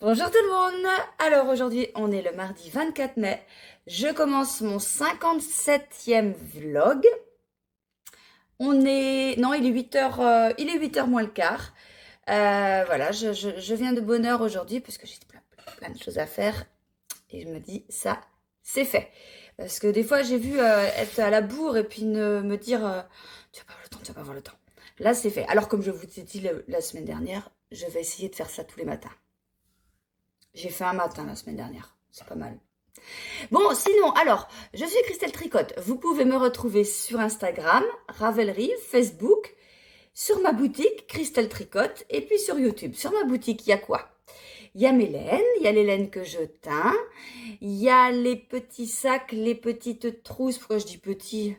Bonjour tout le monde. Alors aujourd'hui, on est le mardi 24 mai. Je commence mon 57e vlog. Non, il est 8h, il est 8h moins le quart. Voilà, je viens de bonne heure aujourd'hui parce que j'ai plein de choses à faire. Et je me dis, ça, c'est fait. Parce que des fois, j'ai vu être à la bourre et puis me dire, tu vas pas avoir le temps, tu vas pas avoir le temps. Là, c'est fait. Alors, comme je vous ai dit la semaine dernière, je vais essayer de faire ça tous les matins. J'ai fait un matin la semaine dernière. C'est pas mal. Bon, sinon, alors, je suis Christelle Tricotte. Vous pouvez me retrouver sur Instagram, Ravelry, Facebook, sur ma boutique, Christelle Tricotte, et puis sur YouTube. Sur ma boutique, il y a quoi? Il y a mes laines, il y a les laines que je teins, il y a les petits sacs, les petites trousses. Pourquoi je dis petits?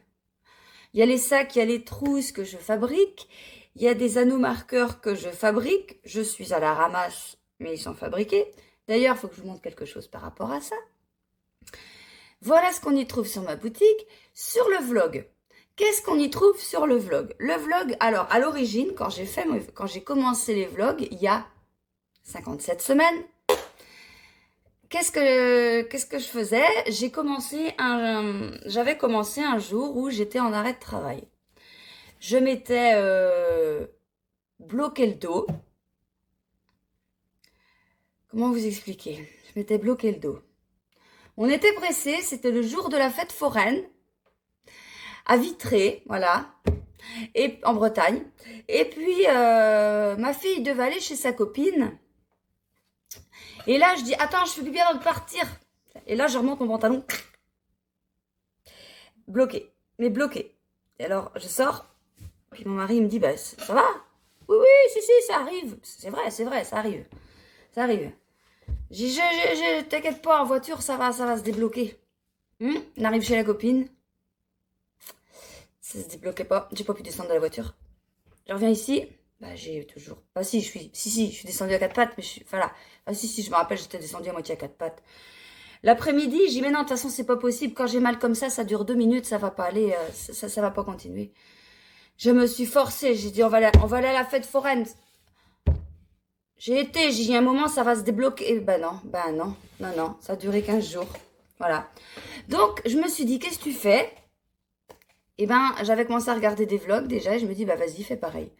Il y a les sacs, il y a les trousses que je fabrique, il y a des anneaux marqueurs que je fabrique. Je suis à la ramasse, mais ils sont fabriqués. D'ailleurs, il faut que je vous montre quelque chose par rapport à ça. Voilà ce qu'on y trouve sur ma boutique. Sur le vlog, qu'est-ce qu'on y trouve sur le vlog? Le vlog, alors, à l'origine, quand j'ai commencé les vlogs, il y a 57 semaines, qu'est-ce que je faisais? J'avais commencé un jour où j'étais en arrêt de travail. Je m'étais bloqué le dos. Comment vous expliquer? Je m'étais bloqué le dos. On était pressés, c'était le jour de la fête foraine, à Vitré, voilà, et en Bretagne. Et puis, ma fille devait aller chez sa copine. Et là, je dis, attends, je fais du bien avant de partir. Et là, je remonte mon pantalon. Bloqué. Mais bloqué. Et alors, je sors. Puis mon mari, il me dit, bah, ça va? Oui, oui, si, ça arrive. C'est vrai, ça arrive. Ça arrive. T'inquiète pas, en voiture, ça va se débloquer. On arrive chez la copine. Ça se débloquait pas. J'ai pas pu descendre de la voiture. Je reviens ici. Bah, j'ai toujours. Bah, si, je suis descendue à quatre pattes, mais voilà. Ah, si, je me rappelle, j'étais descendue à moitié à quatre pattes. L'après-midi, j'ai dit, mais non, de toute façon, c'est pas possible. Quand j'ai mal comme ça dure 2 minutes, ça va pas aller, ça va pas continuer. Je me suis forcée. J'ai dit, on va aller à la fête foraine. J'ai dit, un moment, ça va se débloquer. Et non, ça a duré 15 jours. Voilà. Donc, je me suis dit, qu'est-ce que tu fais? Eh ben, j'avais commencé à regarder des vlogs déjà et je me dis, bah vas-y, fais pareil.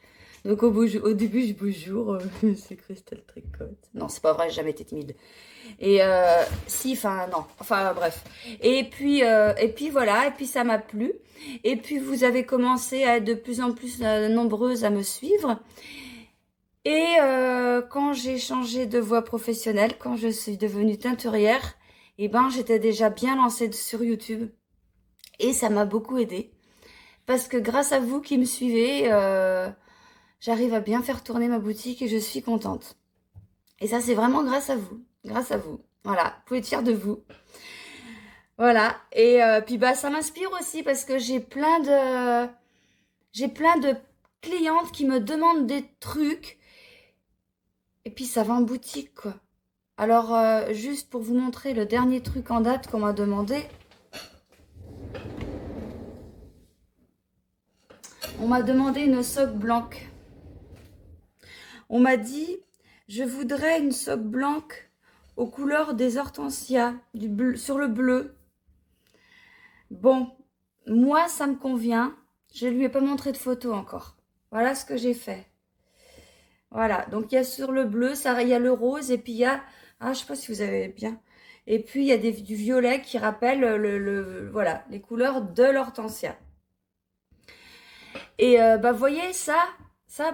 Donc au début, je bonjour, c'est Christelle Tricotte. Non, c'est pas vrai, j'ai jamais été timide. Et si, enfin non, enfin bref. Et puis voilà, et puis ça m'a plu. Et puis vous avez commencé à être de plus en plus nombreuses à me suivre. Et quand j'ai changé de voie professionnelle, quand je suis devenue teinturière, eh ben j'étais déjà bien lancée sur YouTube. Et ça m'a beaucoup aidée. Parce que grâce à vous qui me suivez, j'arrive à bien faire tourner ma boutique et je suis contente. Et ça, c'est vraiment grâce à vous. Grâce à vous. Voilà, vous pouvez être fiers de vous. Voilà. Et puis bah ça m'inspire aussi parce que j'ai plein de clientes qui me demandent des trucs. Et puis ça va en boutique, quoi. Alors, juste pour vous montrer le dernier truc en date qu'on m'a demandé. On m'a demandé une soque blanche. On m'a dit, je voudrais une soque blanche aux couleurs des hortensias, sur le bleu. Bon, moi, ça me convient. Je ne lui ai pas montré de photo encore. Voilà ce que j'ai fait. Voilà, donc il y a sur le bleu, il y a le rose, et puis il y a, je sais pas si vous avez bien, et puis il y a du violet qui rappelle voilà, les couleurs de l'hortensia. Et bah, vous voyez,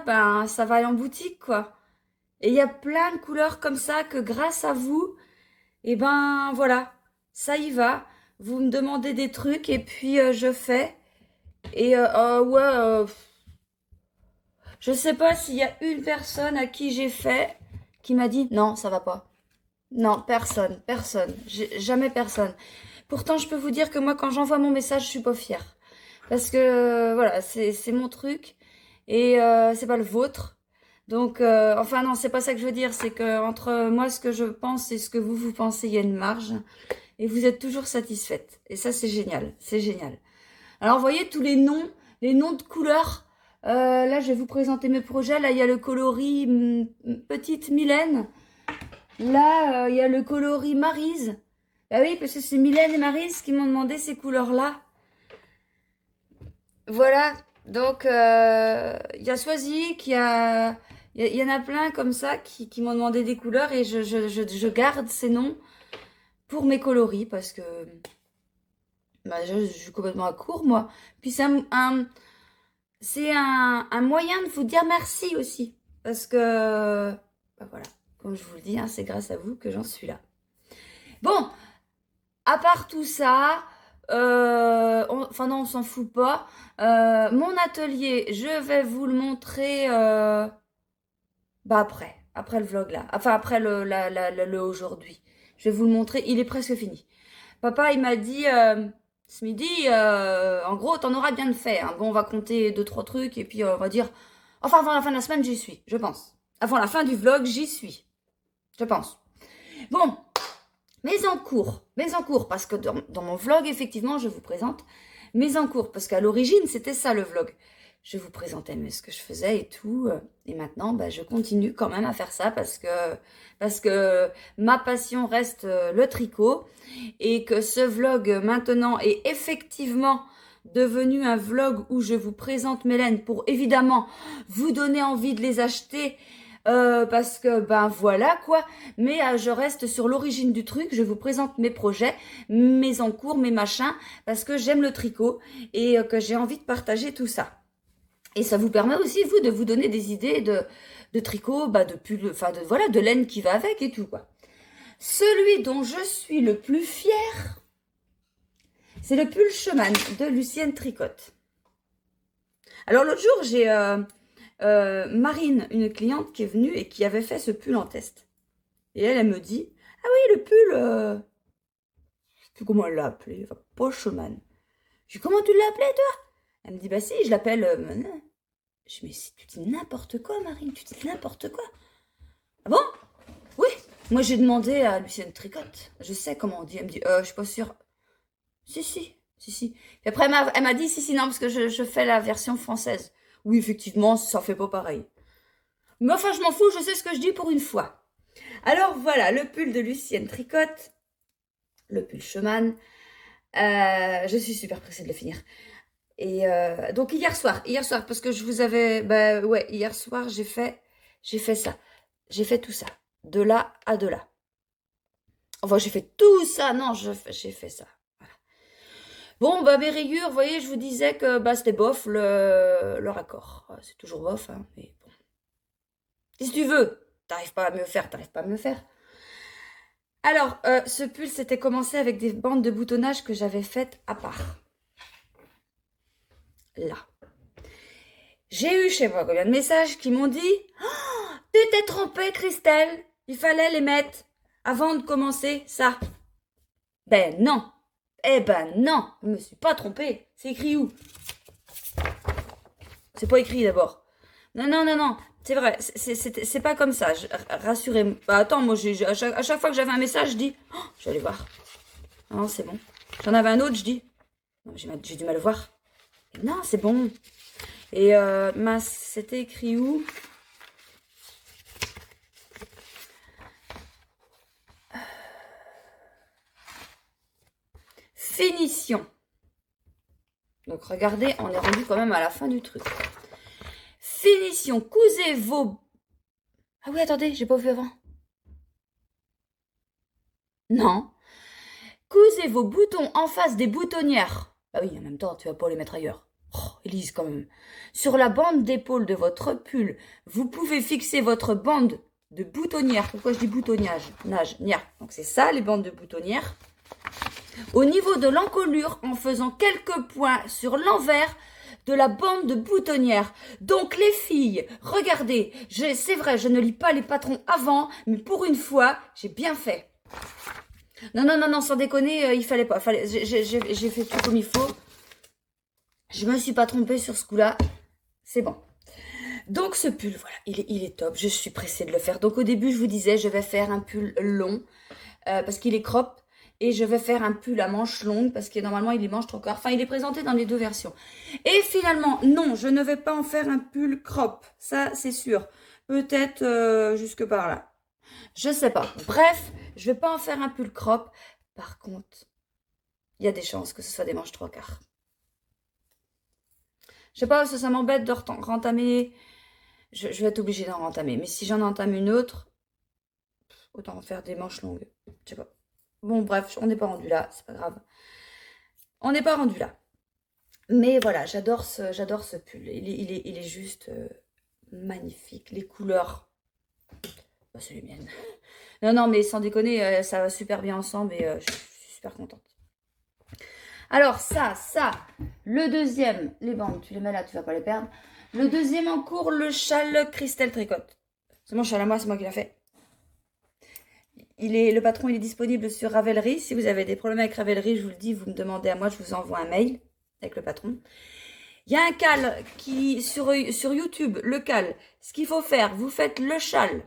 ben, ça va aller en boutique, quoi. Et il y a plein de couleurs comme ça que grâce à vous, et ben voilà, ça y va. Vous me demandez des trucs et puis je fais. Et ouais, je sais pas s'il y a une personne à qui j'ai fait qui m'a dit non, ça va pas. Non, personne. Jamais personne. Pourtant, je peux vous dire que moi, quand j'envoie mon message, je suis pas fière. Parce que voilà, c'est mon truc et c'est pas le vôtre. Donc, enfin non, c'est pas ça que je veux dire. C'est que entre moi, ce que je pense et ce que vous pensez, il y a une marge. Et vous êtes toujours satisfaite. Et ça, c'est génial. C'est génial. Alors, vous voyez tous les noms de couleurs. Là, je vais vous présenter mes projets. Là, il y a le coloris Petite Mylène. Là, il y a le coloris Maryse. Ah oui, parce que c'est Mylène et Maryse qui m'ont demandé ces couleurs-là. Voilà, donc il y a Swazik, il y en a plein comme ça qui m'ont demandé des couleurs et je garde ces noms pour mes coloris parce que bah, je suis complètement à court, moi. Puis c'est un moyen de vous dire merci aussi. Parce que, bah voilà, comme je vous le dis, hein, c'est grâce à vous que j'en suis là. Bon, à part tout ça, enfin non, on s'en fout pas. Mon atelier, je vais vous le montrer bah après le vlog là. Enfin, après le aujourd'hui. Je vais vous le montrer, il est presque fini. Papa, il m'a dit ce midi, en gros, t'en auras bien de fait. Hein. Bon, on va compter 2-3 trucs et puis on va dire. Enfin, avant la fin de la semaine, j'y suis, je pense. Avant la fin du vlog, j'y suis. Je pense. Bon, mes encours, parce que dans mon vlog, effectivement, je vous présente mes encours, parce qu'à l'origine, c'était ça le vlog. Je vous présentais ce que je faisais et tout, et maintenant, bah, je continue quand même à faire ça parce que ma passion reste le tricot, et que ce vlog maintenant est effectivement devenu un vlog où je vous présente mes laines pour évidemment vous donner envie de les acheter, parce que ben voilà quoi, mais je reste sur l'origine du truc, je vous présente mes projets, mes encours, mes machins, parce que j'aime le tricot et que j'ai envie de partager tout ça. Et ça vous permet aussi, vous, de vous donner des idées de tricot, bah, de pull, enfin voilà, de laine qui va avec et tout quoi. Celui dont je suis le plus fière, c'est le pull Chemin de Lucienne Tricotte. Alors l'autre jour, j'ai Marine, une cliente qui est venue et qui avait fait ce pull en test. Et elle me dit, ah oui, le pull, je sais plus comment elle l'a appelé, enfin, Paul Chemin. Je dis, comment tu l'as appelé toi? Elle me dit, bah si, je l'appelle... Je dis, mais tu dis n'importe quoi, Marine, tu dis n'importe quoi. Ah bon? Oui. Moi, j'ai demandé à Lucienne Tricotte. Je sais comment on dit. Elle me dit, je suis pas sûre. Si. Et après, elle m'a dit, si, non, parce que je fais la version française. Oui, effectivement, ça fait pas pareil. Mais enfin, je m'en fous, je sais ce que je dis pour une fois. Alors voilà, le pull de Lucienne Tricotte, le pull Chemin. Je suis super pressée de le finir. Et donc hier soir, parce que je vous avais, bah ouais, hier soir j'ai fait ça, j'ai fait tout ça, de là à de là. Enfin j'ai fait tout ça, non, j'ai fait ça. Voilà. Bon bah mes rayures, vous voyez, je vous disais que bah c'était bof le raccord, c'est toujours bof, hein, mais bon. Si tu veux, t'arrives pas à me le faire, t'arrives pas à me le faire. Alors ce pull c'était commencé avec des bandes de boutonnage que j'avais faites à part. Là. J'ai eu, je sais pas combien de messages qui m'ont dit oh, tu t'es trompée, Christelle. Il fallait les mettre avant de commencer ça. Ben non. Eh ben non. Je me suis pas trompée. C'est écrit où? C'est pas écrit d'abord. Non. C'est vrai. C'est pas comme ça. Rassurez-moi. Bah, attends, moi, à chaque fois que j'avais un message, je dis oh, je vais aller voir. Non, c'est bon. J'en avais un autre, je dis j'ai du mal à voir. Non, c'est bon. Et c'était écrit où? Finition. Donc regardez, on est rendu quand même à la fin du truc. Finition. Cousez vos... Ah oui, attendez, j'ai pas vu avant. Non. Cousez vos boutons en face des boutonnières. Ah oui, en même temps, tu vas pas les mettre ailleurs. Oh, Élise, quand même. Sur la bande d'épaule de votre pull, vous pouvez fixer votre bande de boutonnière. Pourquoi je dis boutonnage? Donc c'est ça, les bandes de boutonnière. Au niveau de l'encolure, en faisant quelques points sur l'envers de la bande de boutonnière. Donc les filles, regardez, c'est vrai, je ne lis pas les patrons avant, mais pour une fois, j'ai bien fait. Non, sans déconner, il fallait pas. J'ai fait tout comme il faut. Je me suis pas trompée sur ce coup-là. C'est bon. Donc ce pull, voilà, il est top. Je suis pressée de le faire. Donc au début, je vous disais, je vais faire un pull long parce qu'il est crop. Et je vais faire un pull à manches longues parce que normalement, il est manche trop court. Enfin, il est présenté dans les deux versions. Et finalement, non, je ne vais pas en faire un pull crop. Ça, c'est sûr. Peut-être jusque par là. Je sais pas. Bref, je vais pas en faire un pull crop. Par contre, il y a des chances que ce soit des manches 3/4. Je sais pas, ça m'embête de rentamer. Je vais être obligée d'en rentamer. Mais si j'en entame une autre, autant en faire des manches longues. Je sais pas. Bon, bref, on n'est pas rendu là. C'est pas grave. On n'est pas rendu là. Mais voilà, j'adore ce pull. Il est juste magnifique. Les couleurs, bah, c'est les miennes. Non, non, mais sans déconner, ça va super bien ensemble et je suis super contente. Alors ça, le deuxième, les bandes, tu les mets là, tu vas pas les perdre. Le deuxième en cours, le châle Christelle Tricotte. C'est mon châle à moi, c'est moi qui l'ai fait. Le patron, il est disponible sur Ravelry. Si vous avez des problèmes avec Ravelry, je vous le dis, vous me demandez à moi, je vous envoie un mail avec le patron. Il y a un cal qui, sur YouTube, le cal, ce qu'il faut faire, vous faites le châle.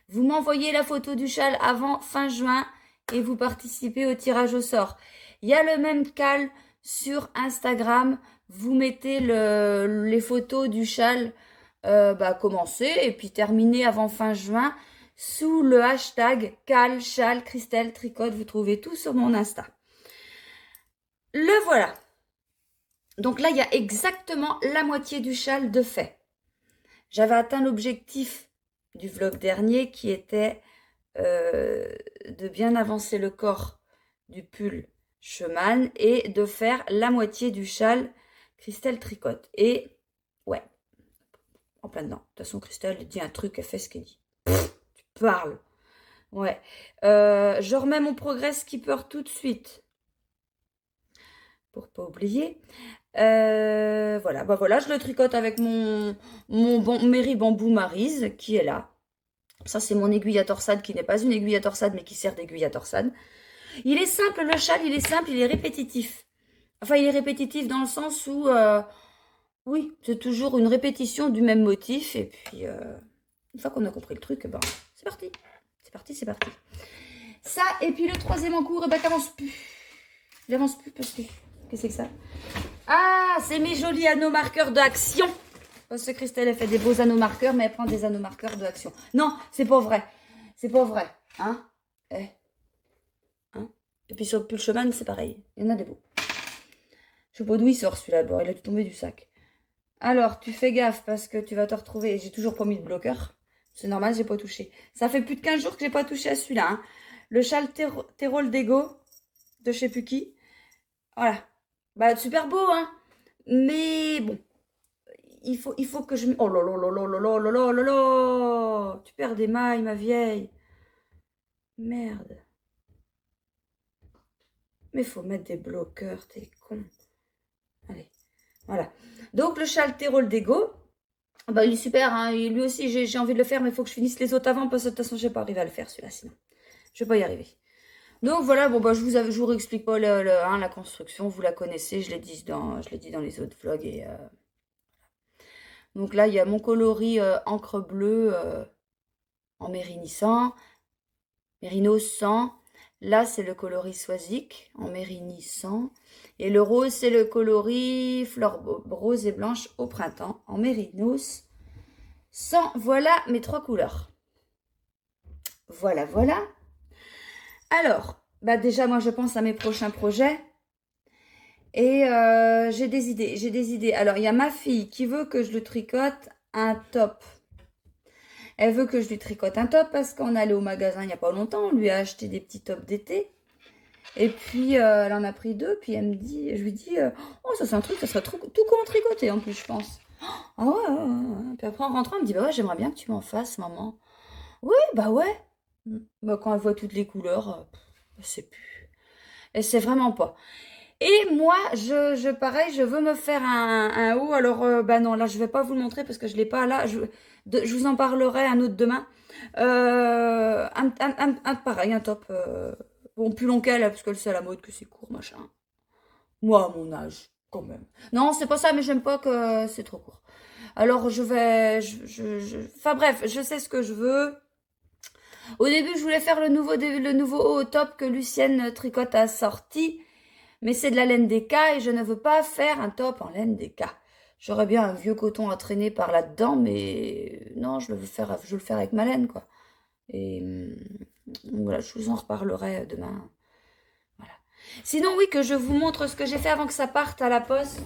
Vous m'envoyez la photo du châle avant fin juin et vous participez au tirage au sort. Il y a le même cal sur Instagram. Vous mettez les photos du châle commencer et puis terminer avant fin juin sous le hashtag cal, châle, Christelle, tricote. Vous trouvez tout sur mon Insta. Le voilà. Donc là, il y a exactement la moitié du châle de fait. J'avais atteint l'objectif du vlog dernier qui était de bien avancer le corps du pull chemin et de faire la moitié du châle Christelle tricote. Et ouais, en plein dedans. De toute façon, Christelle dit un truc, elle fait ce qu'elle dit. Tu parles. Ouais. Je remets mon progrès skipper tout de suite. Pour pas oublier. Voilà, voilà, je le tricote avec mon Mary Bamboo Maryse qui est là. Ça, c'est mon aiguille à torsade qui n'est pas une aiguille à torsade, mais qui sert d'aiguille à torsade. Il est simple, le châle, il est simple, il est répétitif. Enfin, il est répétitif dans le sens où, oui, c'est toujours une répétition du même motif. Et puis, une fois qu'on a compris le truc, ben, c'est parti. C'est parti, c'est parti. Ça, et puis le troisième en cours, ben, t'avances plus. J'avance plus parce que... Qu'est-ce que c'est que ça? Ah, c'est mes jolis anneaux marqueurs d'action. Parce que Christelle, elle fait des beaux anneaux marqueurs, mais elle prend des anneaux marqueurs d'action. Non, c'est pas vrai. C'est pas vrai. Hein? Hein? Et puis sur le pull chemin, c'est pareil. Il y en a des beaux. Je sais pas d'où il sort celui-là. Bon, il a tout tombé du sac. Alors, tu fais gaffe parce que tu vas te retrouver. J'ai toujours pas mis de bloqueur. C'est normal, j'ai pas touché. Ça fait plus de 15 jours que j'ai pas touché à celui-là. Hein. Le châle Terrol d'Ego de je sais plus qui. Voilà. Bah, super beau, hein. Mais bon. Il faut que je... Oh là là là là là là là là là. Tu perds des mailles, ma vieille. Merde. Mais faut mettre des bloqueurs, t'es con. Allez, voilà. Donc, le châle Terrol d'Ego, bah, il est super, hein. Et lui aussi, j'ai envie de le faire, mais il faut que je finisse les autres avant, parce que de toute façon, je vais pas arriver à le faire, celui-là, sinon. Je vais pas y arriver. Donc, voilà, bon, bah, je vous réexplique pas la construction, vous la connaissez, je l'ai dit dans les autres vlogs, et... Donc là, il y a mon coloris encre bleue en mérinoissant. Là, c'est le coloris Swazik en mérinoissant. Et le rose, c'est le coloris fleur rose et blanche au printemps en mérinos. Voilà mes trois couleurs. Voilà, voilà. Alors, bah déjà, moi, je pense à mes prochains projets. Et j'ai des idées. Alors, il y a ma fille qui veut que je le tricote un top. Elle veut que je lui tricote un top parce qu'on allait au magasin il n'y a pas longtemps. On lui a acheté des petits tops d'été. Et puis, elle en a pris deux. Puis, je lui dis, oh, ça c'est un truc, ça serait tout con tricoté en plus, je pense. Ah ouais. Puis après, en rentrant, elle me dit, bah ouais, j'aimerais bien que tu m'en fasses, maman. Oui, bah ouais. Bah, quand elle voit toutes les couleurs, elle sait plus. Elle sait vraiment pas. Et moi, pareil, je veux me faire un haut. Alors, bah non, là, je vais pas vous le montrer parce que je l'ai pas là. Je vous en parlerai un autre demain. Pareil, un top. Bon, plus long qu'elle, parce qu'elle sait à la mode que c'est court, machin. Moi, à mon âge, quand même. Non, c'est pas ça, mais j'aime pas que c'est trop court. Alors, je vais... Enfin bref, je sais ce que je veux. Au début, je voulais faire le nouveau haut au top que Lucienne Tricotte a sorti. Mais c'est de la laine DK et je ne veux pas faire un top en laine DK. J'aurais bien un vieux coton à traîner par là-dedans, mais non, je veux le faire avec ma laine, quoi. Et voilà, je vous en reparlerai demain. Voilà. Sinon, oui, que je vous montre ce que j'ai fait avant que ça parte à la poste.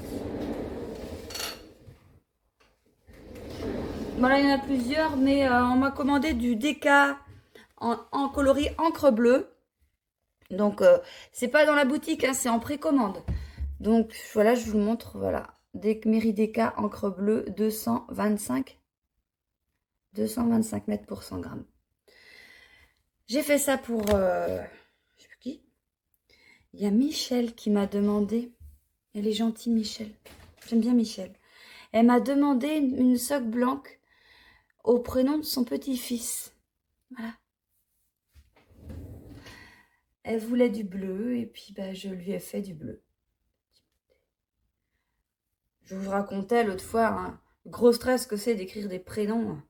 Voilà, il y en a plusieurs, mais on m'a commandé du DK en coloris encre bleue. Donc, c'est pas dans la boutique, hein, c'est en précommande. Donc, voilà, je vous le montre. Voilà, Meri-DK encre bleue 225 mètres pour 100 grammes. J'ai fait ça pour... je sais plus qui. Il y a Michel qui m'a demandé. Elle est gentille, Michel. J'aime bien Michel. Elle m'a demandé une soque blanche au prénom de son petit-fils. Voilà. Elle voulait du bleu et puis bah, je lui ai fait du bleu. Je vous racontais l'autre fois, hein, le gros stress que c'est d'écrire des prénoms.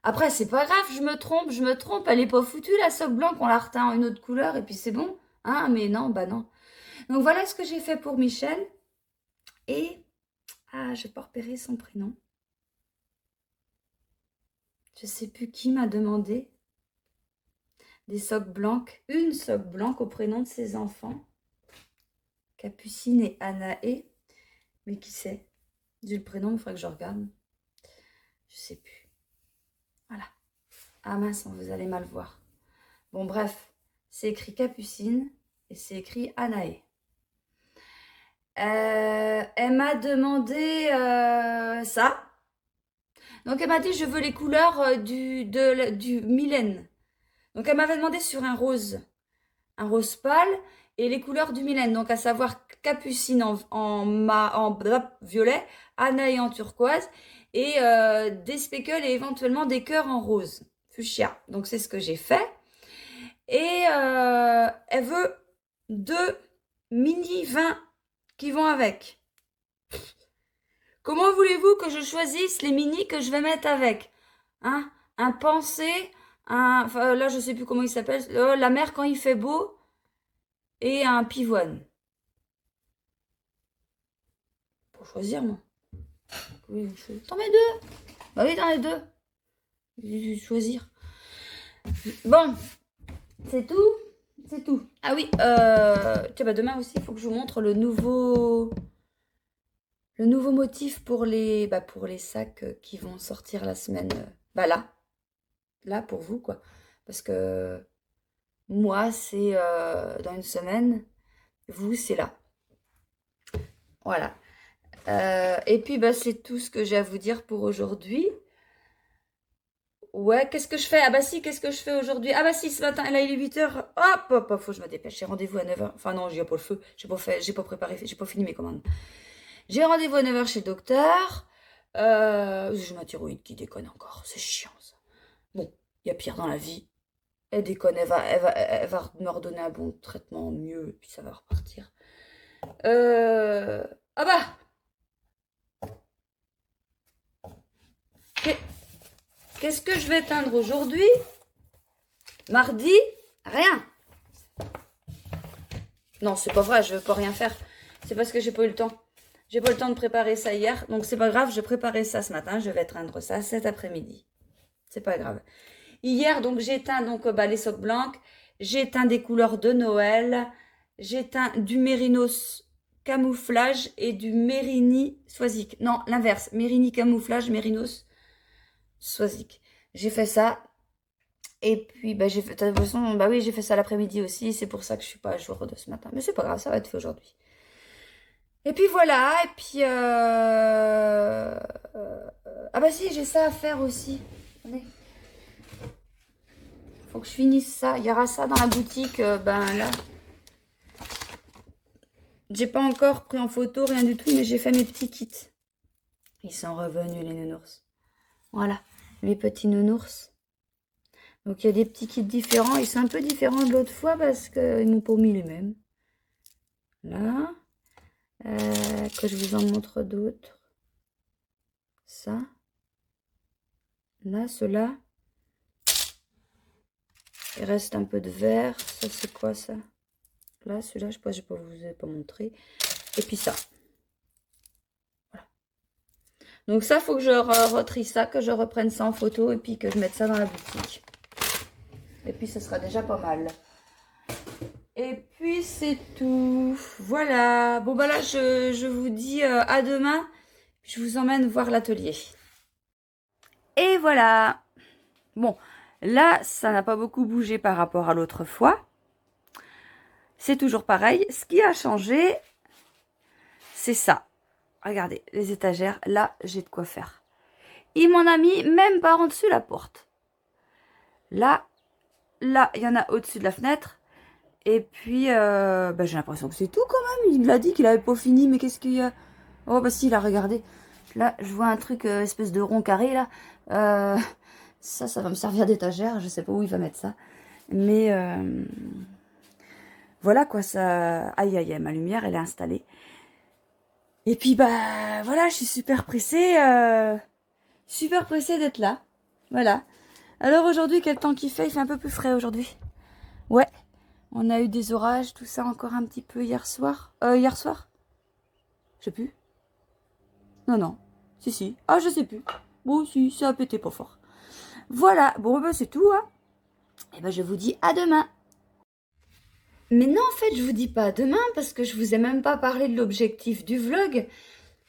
Après, c'est pas grave, je me trompe. Elle est pas foutue, la soque blanche, on la reteint en une autre couleur et puis c'est bon. Hein, mais non, bah non. Donc voilà ce que j'ai fait pour Michel. Et, je vais pas repérer son prénom. Je sais plus qui m'a demandé des soques blanches. Une soque blanche au prénom de ses enfants. Capucine et Anaé. Mais qui c'est? J'ai le prénom, il faudrait que je regarde. Je sais plus. Voilà. Ah mince, vous allez mal voir. Bon, bref. C'est écrit Capucine et c'est écrit Anaé. Elle m'a demandé ça. Donc, elle m'a dit, je veux les couleurs du Mylène. Donc, elle m'avait demandé sur un rose pâle et les couleurs du Mylène. Donc, à savoir Capucine en violet, Anaé en turquoise et des speckles et éventuellement des cœurs en rose, fuchsia. Donc, c'est ce que j'ai fait. Et elle veut 2 mini vins qui vont avec. Comment voulez-vous que je choisisse les mini que je vais mettre avec? Hein? Un pensée, enfin, là je sais plus comment il s'appelle, la mer quand il fait beau, et un pivoine. Pour choisir, moi. Oui, t'en mets 2. Bah oui, t'en mets 2. Je vais choisir. Bon, c'est tout. C'est tout. Ah oui, tiens, bah demain aussi, il faut que je vous montre le nouveau motif pour les sacs qui vont sortir la semaine. Bah là pour vous quoi. Parce que moi c'est dans une semaine, vous c'est là. Voilà. Et puis bah c'est tout ce que j'ai à vous dire pour aujourd'hui. Ouais, qu'est-ce que je fais? Ah bah si, qu'est-ce que je fais aujourd'hui? Ah bah si, ce matin, là il est 8h. Hop, faut que je me dépêche. J'ai rendez-vous à 9h. Enfin non, j'ai pas le feu. J'ai pas préparé, j'ai pas fini mes commandes. J'ai rendez-vous à 9h chez le docteur. J'ai ma thyroïde qui déconne encore. C'est chiant ça. Bon, il y a pire dans la vie. Elle déconne, elle va me redonner un bon traitement mieux, et puis ça va repartir. Ah bah qu'est-ce que je vais teindre aujourd'hui? Mardi? Rien. Non, c'est pas vrai, je veux pas rien faire. C'est parce que j'ai pas eu le temps. J'ai pas eu le temps de préparer ça hier, donc c'est pas grave, je préparais ça ce matin, je vais teindre ça cet après-midi. C'est pas grave. Hier, donc, j'ai teint les socs blancs. J'ai teint des couleurs de Noël. J'ai teint du mérinos camouflage et du mérini soisique. Non, l'inverse. Mérini camouflage, mérinos soisique. J'ai fait ça. Et puis, bah, j'ai fait, de toute façon, bah oui, j'ai fait ça l'après-midi aussi. C'est pour ça que je suis pas à jour de ce matin. Mais c'est pas grave, ça va être fait aujourd'hui. Et puis voilà. Et puis, ah bah si, j'ai ça à faire aussi. Attendez. Faut que je finisse ça. Il y aura ça dans la boutique. Ben là. J'ai pas encore pris en photo, rien du tout, mais j'ai fait mes petits kits. Ils sont revenus, les nounours. Voilà, les petits nounours. Donc, il y a des petits kits différents. Ils sont un peu différents de l'autre fois parce qu'ils m'ont pas mis les mêmes. Là. Que je vous en montre d'autres. Ça. Là, ceux-là. Il reste un peu de vert. Ça, c'est quoi, ça? Là, celui-là, je ne vous ai pas montré. Et puis ça. Voilà. Donc ça, il faut que je retrie ça, que je reprenne ça en photo et puis que je mette ça dans la boutique. Et puis, ce sera déjà pas mal. Et puis, c'est tout. Voilà. Bon, bah là, je vous dis à demain. Je vous emmène voir l'atelier. Et voilà. Bon, là, ça n'a pas beaucoup bougé par rapport à l'autre fois. C'est toujours pareil. Ce qui a changé, c'est ça. Regardez, les étagères. Là, j'ai de quoi faire. Il m'en a mis même par en dessus la porte. Là, il y en a au-dessus de la fenêtre. Et puis, j'ai l'impression que c'est tout quand même. Il l'a dit qu'il avait pas fini, mais qu'est-ce qu'il y a? Oh, bah si, il a regardé. Là, je vois un truc, espèce de rond carré, là. Ça va me servir d'étagère. Je sais pas où il va mettre ça. Mais, voilà quoi, ça... Aïe, aïe, aïe, ma lumière, elle est installée. Et puis, bah, voilà, je suis super pressée. Super pressée d'être là. Voilà. Alors aujourd'hui, quel temps qu'il fait? Il fait un peu plus frais aujourd'hui. Ouais. On a eu des orages, tout ça encore un petit peu hier soir. Hier soir? Je sais plus. Non. Si. Ah, je sais plus. Bon, si, ça a pété pas fort. Voilà. Bon, bah, c'est tout, hein. Et ben, je vous dis à demain. Mais non, en fait, je vous dis pas à demain parce que je vous ai même pas parlé de l'objectif du vlog.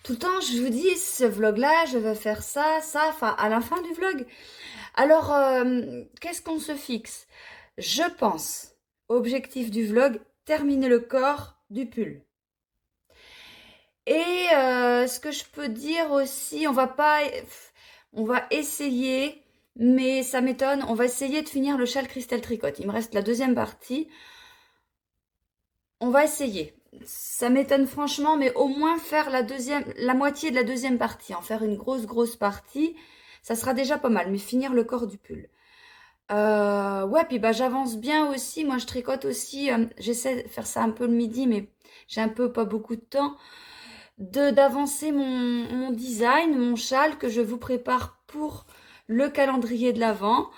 Tout le temps, je vous dis, ce vlog-là, je vais faire ça, enfin, à la fin du vlog. Alors, qu'est-ce qu'on se fixe? Je pense, objectif du vlog, terminer le corps du pull. Et ce que je peux dire aussi, on va essayer, mais ça m'étonne, on va essayer de finir le châle Cristal Tricotte. Il me reste la deuxième partie. On va essayer. Ça m'étonne franchement, mais au moins faire la moitié de la deuxième partie, en faire une grosse partie, ça sera déjà pas mal, mais finir le corps du pull. Ouais, puis bah j'avance bien aussi, moi je tricote aussi, j'essaie de faire ça un peu le midi, mais j'ai pas beaucoup de temps, d'avancer mon design, mon châle que je vous prépare pour le calendrier de l'Avent.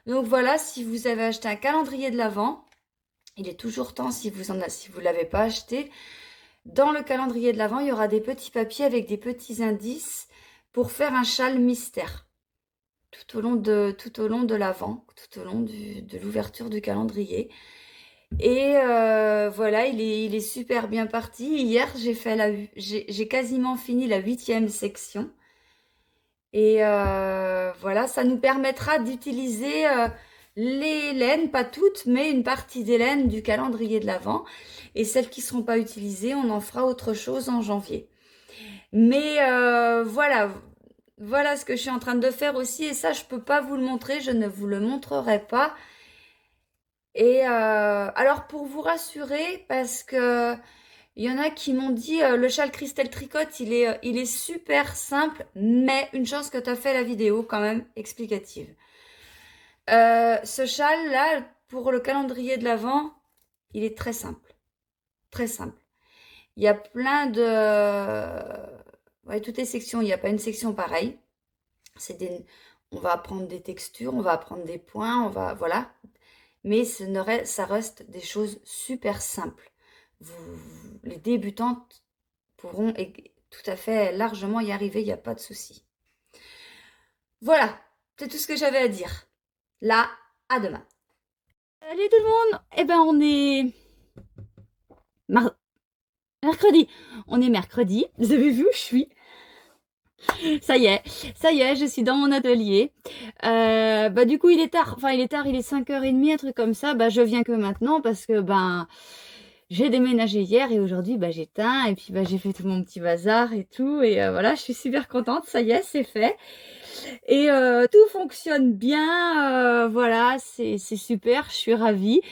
Donc voilà, si vous avez acheté un calendrier de l'Avent, il est toujours temps, si vous l'avez pas acheté, dans le calendrier de l'Avent, il y aura des petits papiers avec des petits indices pour faire un châle mystère. Tout au long de l'Avent, tout au long de l'ouverture du calendrier. Et voilà, il est super bien parti. Hier, j'ai quasiment fini la 8e section. Et voilà, ça nous permettra d'utiliser les laines, pas toutes, mais une partie des laines du calendrier de l'Avent. Et celles qui ne seront pas utilisées, on en fera autre chose en janvier. Mais voilà ce que je suis en train de faire aussi. Et ça, je ne peux pas vous le montrer, je ne vous le montrerai pas. Et alors, pour vous rassurer, parce que il y en a qui m'ont dit le châle Cristal Tricotte, il est super simple, mais une chance que tu as fait la vidéo quand même explicative. Ce châle-là, pour le calendrier de l'Avent, il est très simple. Très simple. Il y a plein de... Ouais, toutes les sections, il n'y a pas une section pareille. On va apprendre des textures, on va apprendre des points, voilà. Mais ça reste des choses super simples. Les débutantes pourront tout à fait largement y arriver, il n'y a pas de souci. Voilà, c'est tout ce que j'avais à dire. Là, à demain. Salut tout le monde. Eh ben, on est mercredi. On est mercredi. Vous avez vu où je suis? Ça y est, je suis dans mon atelier. Du coup, il est tard. Enfin, il est 5h30, un truc comme ça. Je viens que maintenant parce que j'ai déménagé hier et aujourd'hui j'éteins et puis j'ai fait tout mon petit bazar et tout. Et voilà, je suis super contente. Ça y est, c'est fait. Et tout fonctionne bien, voilà, c'est super, je suis ravie.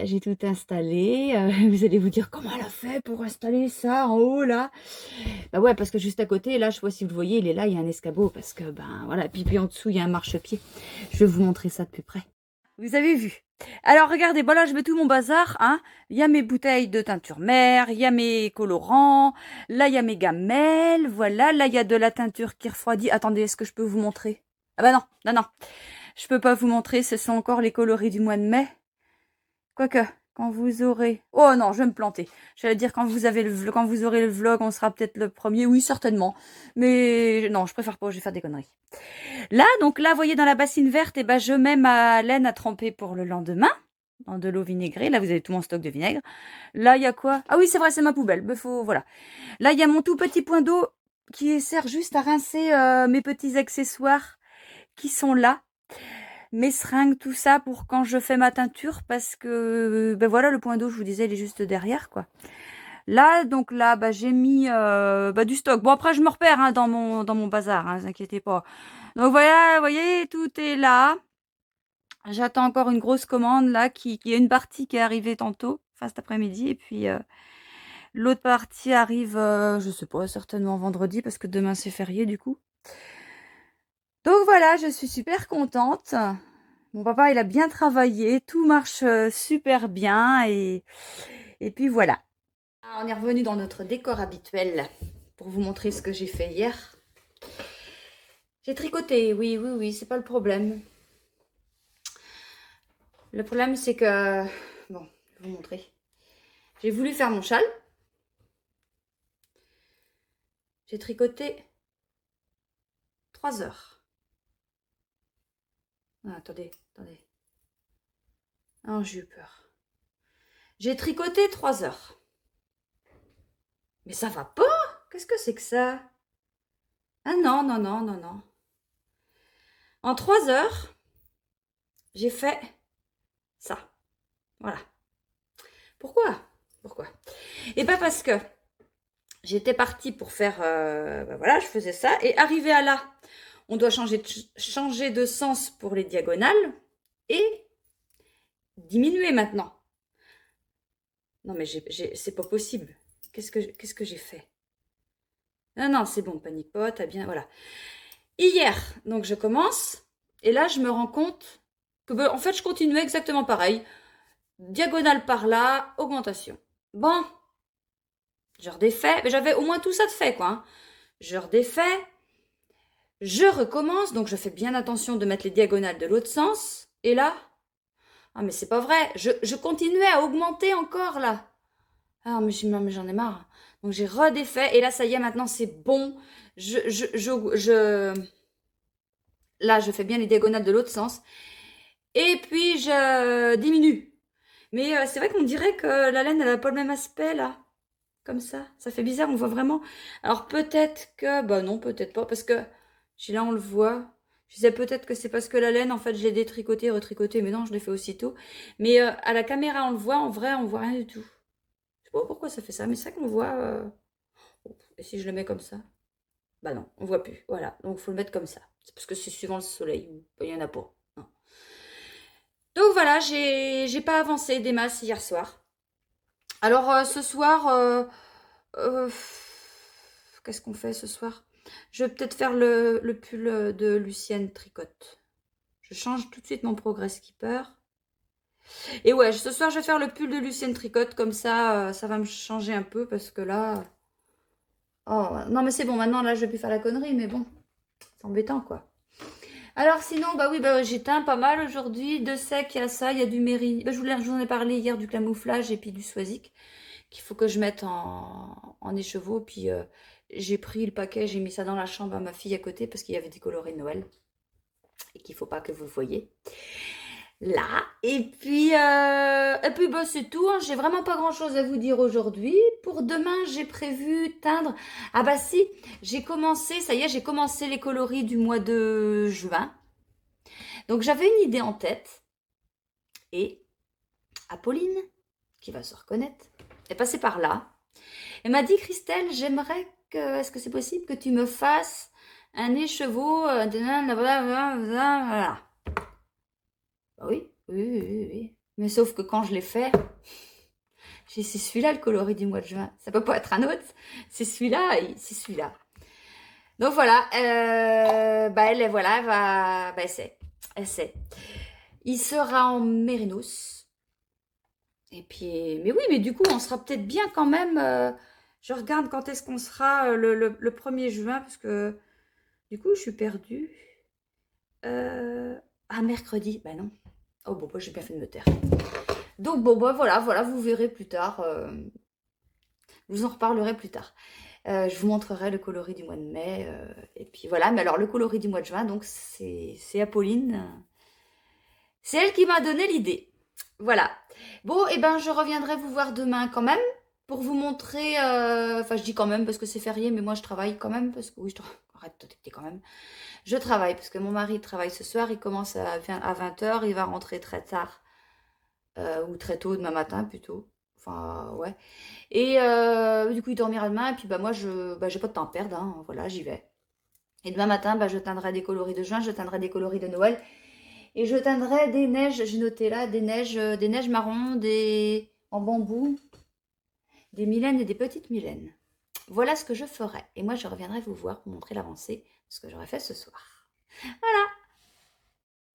J'ai tout installé. Vous allez vous dire comment elle a fait pour installer ça en haut là. Bah ouais, parce que juste à côté, là, je sais pas si vous le voyez, il est là, il y a un escabeau parce que voilà, puis en dessous il y a un marchepied. Je vais vous montrer ça de plus près. Vous avez vu. Alors regardez, là je mets tout mon bazar, hein. Il y a mes bouteilles de teinture mère, il y a mes colorants, là il y a mes gamelles, voilà, là il y a de la teinture qui refroidit. Attendez, est-ce que je peux vous montrer? Ah bah non. Je peux pas vous montrer, ce sont encore les coloris du mois de mai. Quoique, quand vous aurez... Oh non, je vais me planter. J'allais dire quand vous aurez le vlog, on sera peut-être le premier. Oui, certainement. Mais non, je préfère pas, je vais faire des conneries. Là, donc là, vous voyez dans la bassine verte, je mets ma laine à tremper pour le lendemain. Dans de l'eau vinaigrée. Là, vous avez tout mon stock de vinaigre. Là, il y a quoi? Ah oui, c'est vrai, c'est ma poubelle. Voilà. Là, il y a mon tout petit point d'eau qui sert juste à rincer mes petits accessoires qui sont là. Mes seringues, tout ça pour quand je fais ma teinture parce que voilà, le point d'eau, je vous disais, il est juste derrière, quoi. Là, donc là, j'ai mis du stock. Bon, après, je me repère dans mon bazar, ne vous inquiétez pas. Donc voilà, vous voyez, tout est là. J'attends encore une grosse commande là, qui est une partie qui est arrivée tantôt, enfin cet après-midi, et puis l'autre partie arrive, je sais pas, certainement vendredi parce que demain c'est férié du coup. Donc voilà, je suis super contente. Mon papa, il a bien travaillé, tout marche super bien et puis voilà. On est revenu dans notre décor habituel pour vous montrer ce que j'ai fait hier. J'ai tricoté, oui, c'est pas le problème. Le problème, c'est que... Bon, je vais vous montrer. J'ai voulu faire mon châle. J'ai tricoté 3 heures. Ah, attendez. Ah, j'ai eu peur. J'ai tricoté 3 heures. Mais ça va pas? Qu'est-ce que c'est que ça? Ah non. En 3 heures, j'ai fait ça. Voilà. Pourquoi? Et pas parce que j'étais partie pour faire... voilà, je faisais ça. Et arrivé à là, on doit changer de sens pour les diagonales. Et diminuer maintenant. Non, mais c'est pas possible. Qu'est-ce que j'ai fait? Non, c'est bon, panique pas, t'as bien... Voilà. Hier, donc je commence. Et là, je me rends compte que, en fait, je continuais exactement pareil. Diagonale par là, augmentation. Bon. Je redéfais. Mais j'avais au moins tout ça de fait, quoi. Je redéfais. Je recommence. Donc, je fais bien attention de mettre les diagonales de l'autre sens. Et là... Ah, mais c'est pas vrai. Je continuais à augmenter encore, là. Ah, mais j'en ai marre. Donc, j'ai redéfait. Et là, ça y est, maintenant, c'est bon. Là, je fais bien les diagonales de l'autre sens. Et puis, je diminue. Mais c'est vrai qu'on dirait que la laine, elle n'a pas le même aspect, là. Comme ça. Ça fait bizarre, on voit vraiment. Alors, peut-être que... Bah non, peut-être pas. Parce que là, on le voit. Je disais peut-être que c'est parce que la laine, en fait, je l'ai détricotée, retricotée. Mais non, je l'ai fait aussitôt. Mais à la caméra, on le voit. En vrai, on voit rien du tout. Je sais pas pourquoi ça fait ça. Mais c'est vrai qu'on voit... Et si je le mets comme ça? Bah non, on voit plus. Voilà, donc il faut le mettre comme ça. C'est parce que c'est suivant le soleil. Il n'y en a pas. Non. Donc voilà, j'ai pas avancé des masses hier soir. Alors ce soir, qu'est-ce qu'on fait ce soir? Je vais peut-être faire le pull de Lucienne Tricotte. Je change tout de suite mon Progress Skipper. Et ouais, ce soir, je vais faire le pull de Lucienne Tricotte. Comme ça, ça va me changer un peu parce que là... Oh, non, mais c'est bon, maintenant, là, je vais plus faire la connerie, mais bon, c'est embêtant, quoi. Alors, sinon, oui, j'ai teint pas mal aujourd'hui. De sec, il y a ça, il y a du Mérine. Je vous en ai parlé hier, du camouflage et puis du Swazik, qu'il faut que je mette en écheveau. Puis, j'ai pris le paquet, j'ai mis ça dans la chambre à ma fille à côté parce qu'il y avait des colorés de Noël et qu'il faut pas que vous voyez. Là, et puis c'est tout, hein. J'ai vraiment pas grand chose à vous dire aujourd'hui. Pour demain, j'ai prévu teindre. Ah bah si, j'ai commencé, ça y est, j'ai commencé les coloris du mois de juin. Donc j'avais une idée en tête. Et Apolline, qui va se reconnaître, est passée par là. Elle m'a dit, Christelle, j'aimerais que, est-ce que c'est possible que tu me fasses un écheveau, voilà. Bah oui. Mais sauf que quand je l'ai fait, c'est celui-là le coloris du mois de juin. Ça peut pas être un autre. C'est celui-là et c'est celui-là. Donc voilà, elle va, elle sait. Il sera en mérinos. Et puis, mais oui, mais du coup, on sera peut-être bien quand même. Je regarde quand est-ce qu'on sera le 1er juin, parce que du coup, je suis perdue. Mercredi, bah non. Oh bon, j'ai bien fait de me taire. Donc bon, bah voilà, vous verrez plus tard. Je vous en reparlerai plus tard. Je vous montrerai le coloris du mois de mai. Et puis voilà, mais alors le coloris du mois de juin, donc c'est Apolline. C'est elle qui m'a donné l'idée. Voilà. Bon, et ben je reviendrai vous voir demain quand même pour vous montrer. Enfin, je dis quand même parce que c'est férié, mais moi je travaille quand même parce que oui, arrête de t'écouter quand même. Je travaille parce que mon mari travaille ce soir. Il commence à 20h. Il va rentrer très tard ou très tôt demain matin plutôt. Enfin, ouais. Et du coup, il dormira demain. Et puis, bah, moi, j'ai pas de temps à perdre. Hein, voilà, j'y vais. Et demain matin, bah, je teindrai des coloris de juin, je teindrai des coloris de Noël. Et je teindrai des neiges, j'ai noté là, des neiges marron, des en bambou, des milènes et des petites milènes. Voilà ce que je ferai. Et moi, je reviendrai vous voir pour montrer l'avancée de ce que j'aurai fait ce soir. Voilà.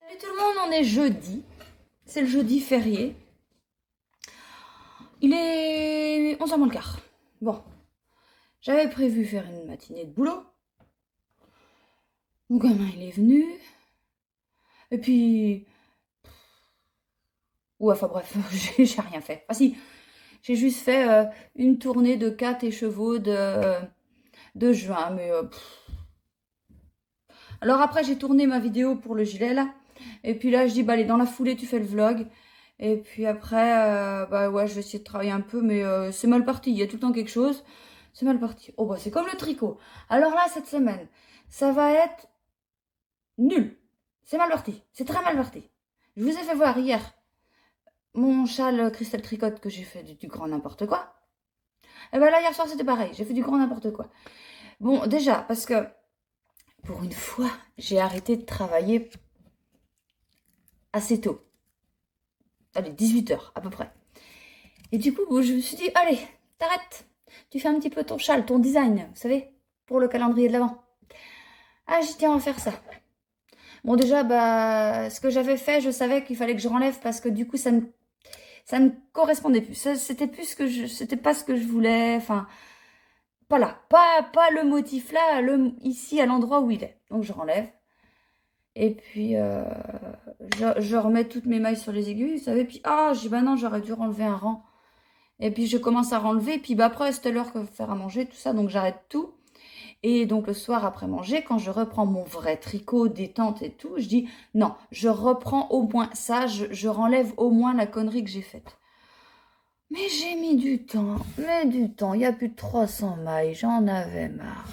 Salut tout le monde, on est jeudi. C'est le jeudi férié. Il est 11h moins le quart. Bon, j'avais prévu faire une matinée de boulot. Mon gamin, il est venu. Et puis... Ouais, enfin bref, j'ai rien fait. Ah si, j'ai juste fait une tournée de 4 écheveaux de juin. Mais alors après, j'ai tourné ma vidéo pour le gilet, là. Et puis là, je dis, bah allez, dans la foulée, tu fais le vlog. Et puis après, bah ouais, je vais essayer de travailler un peu, mais c'est mal parti. Il y a tout le temps quelque chose. C'est mal parti. Oh bah c'est comme le tricot. Alors là, cette semaine, ça va être nul. C'est mal parti. C'est très mal parti. Je vous ai fait voir hier mon châle Cristal Tricotte que j'ai fait du grand n'importe quoi. Et ben là, hier soir, c'était pareil. J'ai fait du grand n'importe quoi. Bon, déjà, parce que pour une fois, j'ai arrêté de travailler assez tôt. Allez, 18h à peu près. Et du coup, je me suis dit, allez, t'arrêtes. Tu fais un petit peu ton châle, ton design, vous savez, pour le calendrier de l'Avent. Ah, j'y tiens à faire ça. Bon, déjà, bah, ce que j'avais fait, je savais qu'il fallait que je renlève parce que du coup, ça ne correspondait plus. C'était plus ce que c'était pas ce que je voulais. Enfin, pas là, pas le motif là, ici à l'endroit où il est. Donc, je renlève. Et puis, je remets toutes mes mailles sur les aiguilles, vous savez. Puis, je dis, bah non, j'aurais dû renlever un rang. Et puis, je commence à renlever. Puis, bah, après, c'était l'heure que faire à manger, tout ça. Donc, j'arrête tout. Et donc, le soir, après manger, quand je reprends mon vrai tricot, détente et tout, je dis, non, je reprends au moins ça. Je renlève au moins la connerie que j'ai faite. Mais j'ai mis du temps. Mais du temps. Il y a plus de 300 mailles. J'en avais marre.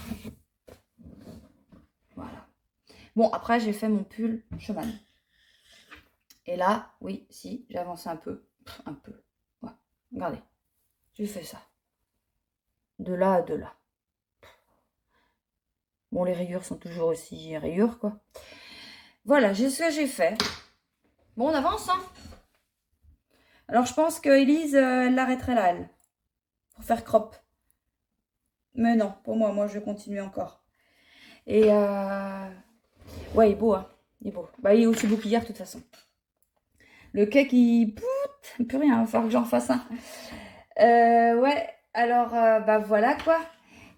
Voilà. Bon, après, j'ai fait mon pull chemin. Et là, oui, si, j'ai avancé un peu. Un peu. Ouais. Regardez. J'ai fait ça. De là à de là. Bon, les rayures sont toujours aussi rayures, quoi. Voilà, j'ai ce que j'ai fait. Bon, on avance, hein. Alors, je pense que Elise, elle l'arrêterait là, elle. Pour faire crop. Mais non, pour moi, je vais continuer encore. Et, ouais, il est beau, hein. Il est beau. Bah, il est aussi beau qu'hier, de toute façon. Le cake, il... Pout, plus rien, il va falloir que j'en fasse un. Ouais, alors, bah voilà, quoi.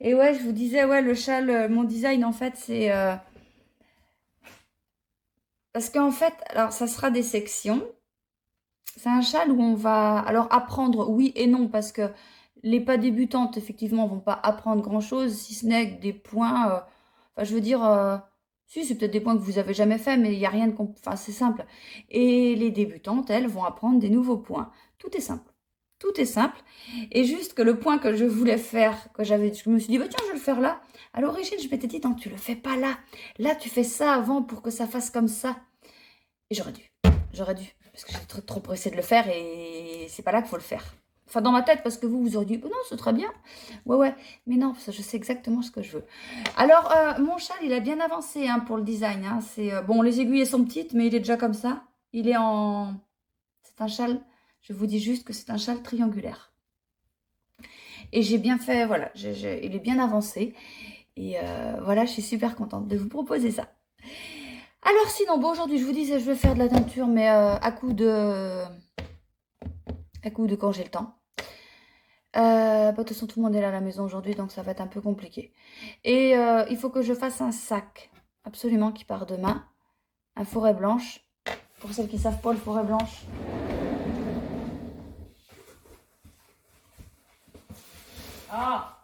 Et ouais, je vous disais, ouais, le châle, mon design, en fait, c'est... Parce qu'en fait, alors, ça sera des sections. C'est un châle où on va... Alors, apprendre, oui et non, parce que les pas débutantes, effectivement, vont pas apprendre grand-chose, si ce n'est que des points... Enfin, je veux dire... Si, c'est peut-être des points que vous avez jamais fait, mais il n'y a rien de... Enfin, c'est simple. Et les débutantes, elles, vont apprendre des nouveaux points. Tout est simple. Tout est simple. Et juste que le point que je voulais faire, je me suis dit, bah tiens, je vais le faire là. À l'origine, je m'étais dit, non, tu le fais pas là. Là, tu fais ça avant pour que ça fasse comme ça. Et j'aurais dû. J'aurais dû. Parce que j'étais trop pressée de le faire et c'est pas là qu'il faut le faire. Enfin, dans ma tête, parce que vous auriez dit, oh non, c'est très bien. Ouais. Mais non, parce que je sais exactement ce que je veux. Alors, mon châle, il a bien avancé hein, pour le design. Hein. Bon, les aiguilles sont petites, mais il est déjà comme ça. Il est en... C'est un châle... Je vous dis juste que c'est un châle triangulaire. Et j'ai bien fait, voilà, il est bien avancé. Et voilà, je suis super contente de vous proposer ça. Alors sinon, bon, aujourd'hui, je vous disais, je vais faire de la teinture, mais à coup de quand j'ai le temps. De toute façon, tout le monde est là à la maison aujourd'hui, donc ça va être un peu compliqué. Et il faut que je fasse un sac, absolument, qui part demain. Un forêt blanche. Pour celles qui ne savent pas, le forêt blanche... Ah.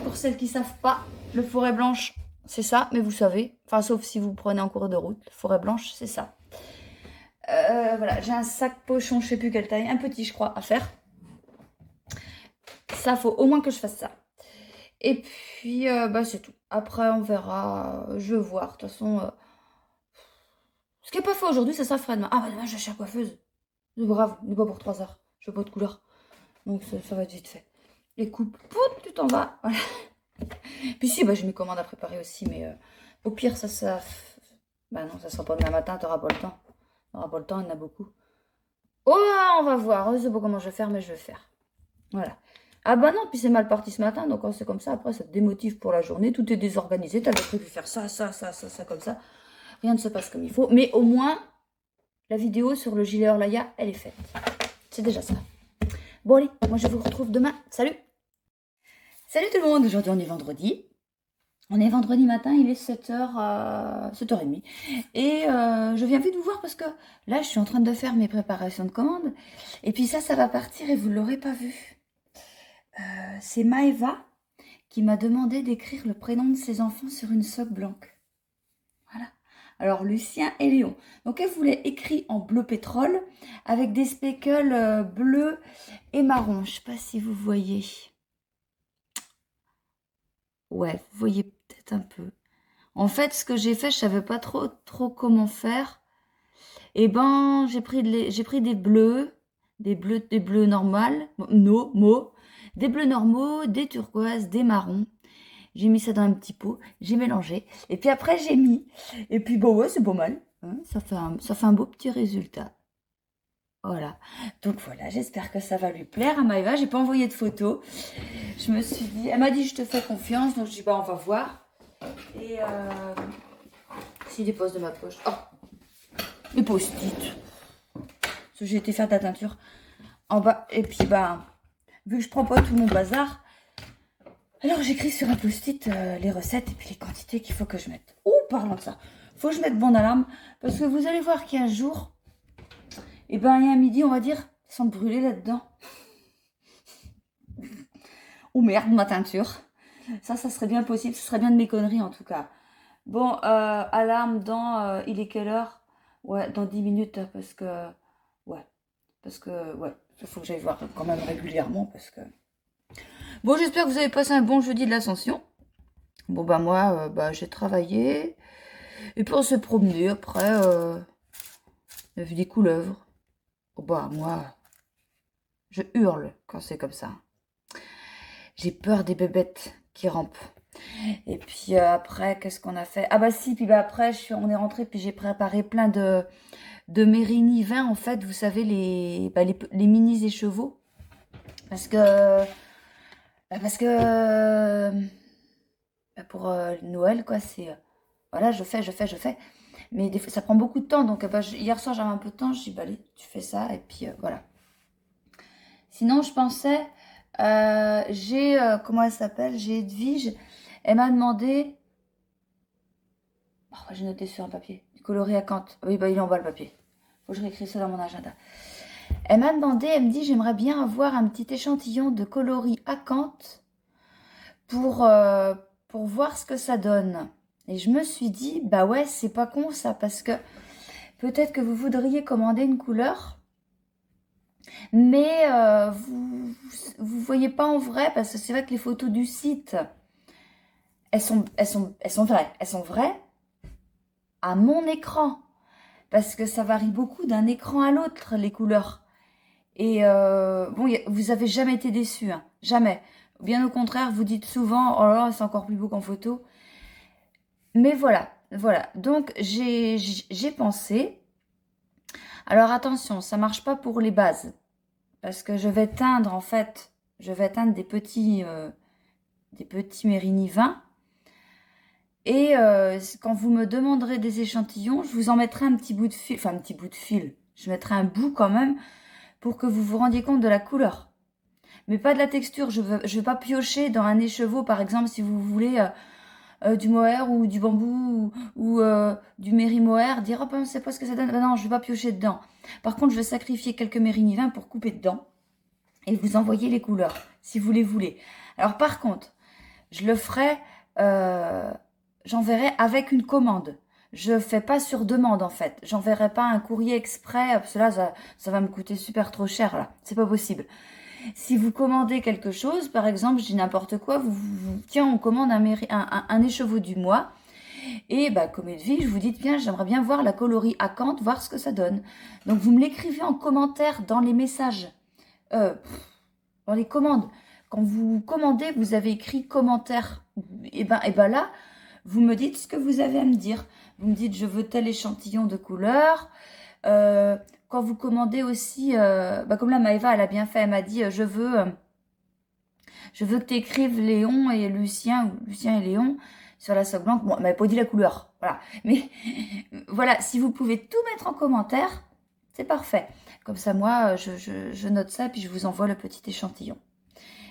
Pour celles qui ne savent pas, le forêt blanche, c'est ça, mais vous savez, enfin sauf si vous prenez en cours de route, le forêt blanche, c'est ça. Voilà, j'ai un sac pochon, je sais plus quelle taille, un petit je crois, à faire. Ça, faut au moins que je fasse ça. Et puis, bah, c'est tout. Après, on verra, je vais voir. De toute façon, ce qui n'est pas fait aujourd'hui, ça sera fait demain. Ah bah demain, je vais chez la coiffeuse. C'est grave, n'est pas pour 3 heures. Je veux pas de couleur. Donc ça va être vite fait. Les coupes, pout, tu t'en vas. Voilà. Puis si, bah, j'ai mes commandes à préparer aussi, mais au pire, ça... Bah non, ça sera pas demain matin, t'auras pas le temps. T'auras pas le temps, il y en a beaucoup. Oh, on va voir. Je sais pas comment je vais faire, mais je vais faire. Voilà. Ah bah non, puis c'est mal parti ce matin, donc quand c'est comme ça, après ça te démotive pour la journée, tout est désorganisé, t'avais prévu faire ça, comme ça. Rien ne se passe comme il faut, mais au moins, la vidéo sur le gilet Orlaya, elle est faite. C'est déjà ça. Bon allez, moi je vous retrouve demain. Salut! Salut tout le monde, aujourd'hui on est vendredi. On est vendredi matin, il est 7h, 7h30. Et je viens vite vous voir parce que là, je suis en train de faire mes préparations de commandes. Et puis ça va partir et vous ne l'aurez pas vu. C'est Maëva qui m'a demandé d'écrire le prénom de ses enfants sur une socle blanche. Voilà. Alors, Lucien et Léon. Donc, elle voulait écrit en bleu pétrole avec des speckles bleus et marron. Je ne sais pas si vous voyez. Ouais, vous voyez peut-être un peu. En fait, ce que j'ai fait, je ne savais pas trop comment faire. Et ben, j'ai pris des bleus normaux, des bleus normaux, des turquoises, des marrons. J'ai mis ça dans un petit pot, j'ai mélangé. Et puis après, j'ai mis. Et puis, bon, ouais, c'est pas mal. Hein, ça fait un beau petit résultat. Voilà. Donc voilà, j'espère que ça va lui plaire à Maëva. J'ai pas envoyé de photos. Je me suis dit, elle m'a dit, je te fais confiance. Donc je dis, bah, on va voir. Et s'il dépose de ma poche. Oh, les post-it. Parce que j'ai été faire de la teinture en bas. Et puis, bah, vu que je prends pas tout mon bazar, alors j'écris sur un post-it les recettes et puis les quantités qu'il faut que je mette. Oh, parlant de ça, faut que je mette bon alarme parce que vous allez voir qu'il y a un jour, et ben il y a un midi, on va dire, sans brûler là-dedans. Oh merde, ma teinture. Ça serait bien possible, ce serait bien de mes conneries en tout cas. Bon, alarme dans, il est quelle heure? Ouais, dans 10 minutes parce que, ouais, il faut que j'aille voir quand même régulièrement parce que... Bon, j'espère que vous avez passé un bon jeudi de l'Ascension. Bon, bah moi, j'ai travaillé. Et puis on s'est promené. Après, on a vu des couleuvres. Oh, bah moi, je hurle quand c'est comme ça. J'ai peur des bébêtes qui rampent. Et puis après, qu'est-ce qu'on a fait? Ah bah si, puis bah après, on est rentré, puis j'ai préparé plein de Mérini vin, en fait. Vous savez, les minis écheveaux. Parce que pour Noël, quoi, c'est... voilà, je fais. Mais des fois, ça prend beaucoup de temps. Donc, hier soir, j'avais un peu de temps. Je dis, bah, allez, tu fais ça. Et puis, voilà. Sinon, je pensais... comment elle s'appelle? J'ai Edwige. Elle m'a demandé... Oh, j'ai noté sur un papier. Du coloris à Kant. Oui, bah, il est en bas, le papier. Faut que je réécris ça dans mon agenda. Elle m'a demandé, elle me dit, j'aimerais bien avoir un petit échantillon de coloris à Kant pour voir ce que ça donne. Et je me suis dit, bah ouais, c'est pas con ça, parce que peut-être que vous voudriez commander une couleur, mais vous voyez pas en vrai, parce que c'est vrai que les photos du site, elles sont vraies. Elles sont vraies à mon écran, parce que ça varie beaucoup d'un écran à l'autre, les couleurs. Et bon, vous avez jamais été déçus, hein, jamais. Bien au contraire, vous dites souvent, oh là, c'est encore plus beau qu'en photo. Mais voilà. Donc, j'ai pensé. Alors, attention, ça marche pas pour les bases. Parce que je vais teindre, en fait, des petits Mérini 20. Et quand vous me demanderez des échantillons, je vous en mettrai un petit bout de fil. Enfin, un petit bout de fil. Je mettrai un bout quand même pour que vous vous rendiez compte de la couleur. Mais pas de la texture. Je veux pas piocher dans un écheveau, par exemple, si vous voulez... du mohair ou du bambou ou du mairie mohair, dire, oh, ben, on ne sait pas ce que ça donne. Ben non, je ne vais pas piocher dedans. Par contre, je vais sacrifier quelques mérigny-vin pour couper dedans et vous envoyer les couleurs, si vous les voulez. Alors, par contre, je le ferai, j'enverrai avec une commande. Je fais pas sur demande, en fait. J'enverrai pas un courrier exprès, parce que là, ça va me coûter super trop cher, là. C'est pas possible. Si vous commandez quelque chose, par exemple, je dis n'importe quoi, tiens, on commande un écheveau du mois, et bah, comme vie, je vous dis, tiens, j'aimerais bien voir la coloris acanthe, voir ce que ça donne. Donc, vous me l'écrivez en commentaire dans les messages, dans les commandes. Quand vous commandez, vous avez écrit commentaire. Et ben là, vous me dites ce que vous avez à me dire. Vous me dites, je veux tel échantillon de couleur. Quand vous commandez aussi, comme là, Maëva, elle a bien fait, elle m'a dit, je veux que tu écrives Léon et Lucien, ou Lucien et Léon, sur la soie blanche. Bon, elle m'avait pas dit la couleur, voilà. Mais voilà, si vous pouvez tout mettre en commentaire, c'est parfait. Comme ça, moi, je note ça, puis je vous envoie le petit échantillon.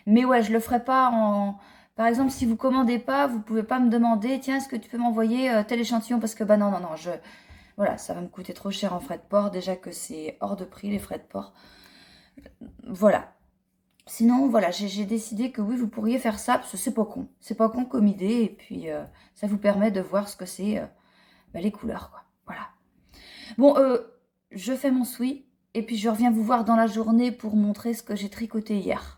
Mais ouais, je le ferai pas en... Par exemple, si vous commandez pas, vous pouvez pas me demander, tiens, est-ce que tu peux m'envoyer tel échantillon? Parce que, bah non, voilà, ça va me coûter trop cher en frais de port. Déjà que c'est hors de prix, les frais de port. Voilà. Sinon, voilà, j'ai décidé que oui, vous pourriez faire ça, parce que c'est pas con. C'est pas con comme idée, et puis ça vous permet de voir ce que c'est, les couleurs, quoi. Voilà. Bon, je fais mon souhait, et puis je reviens vous voir dans la journée pour montrer ce que j'ai tricoté hier.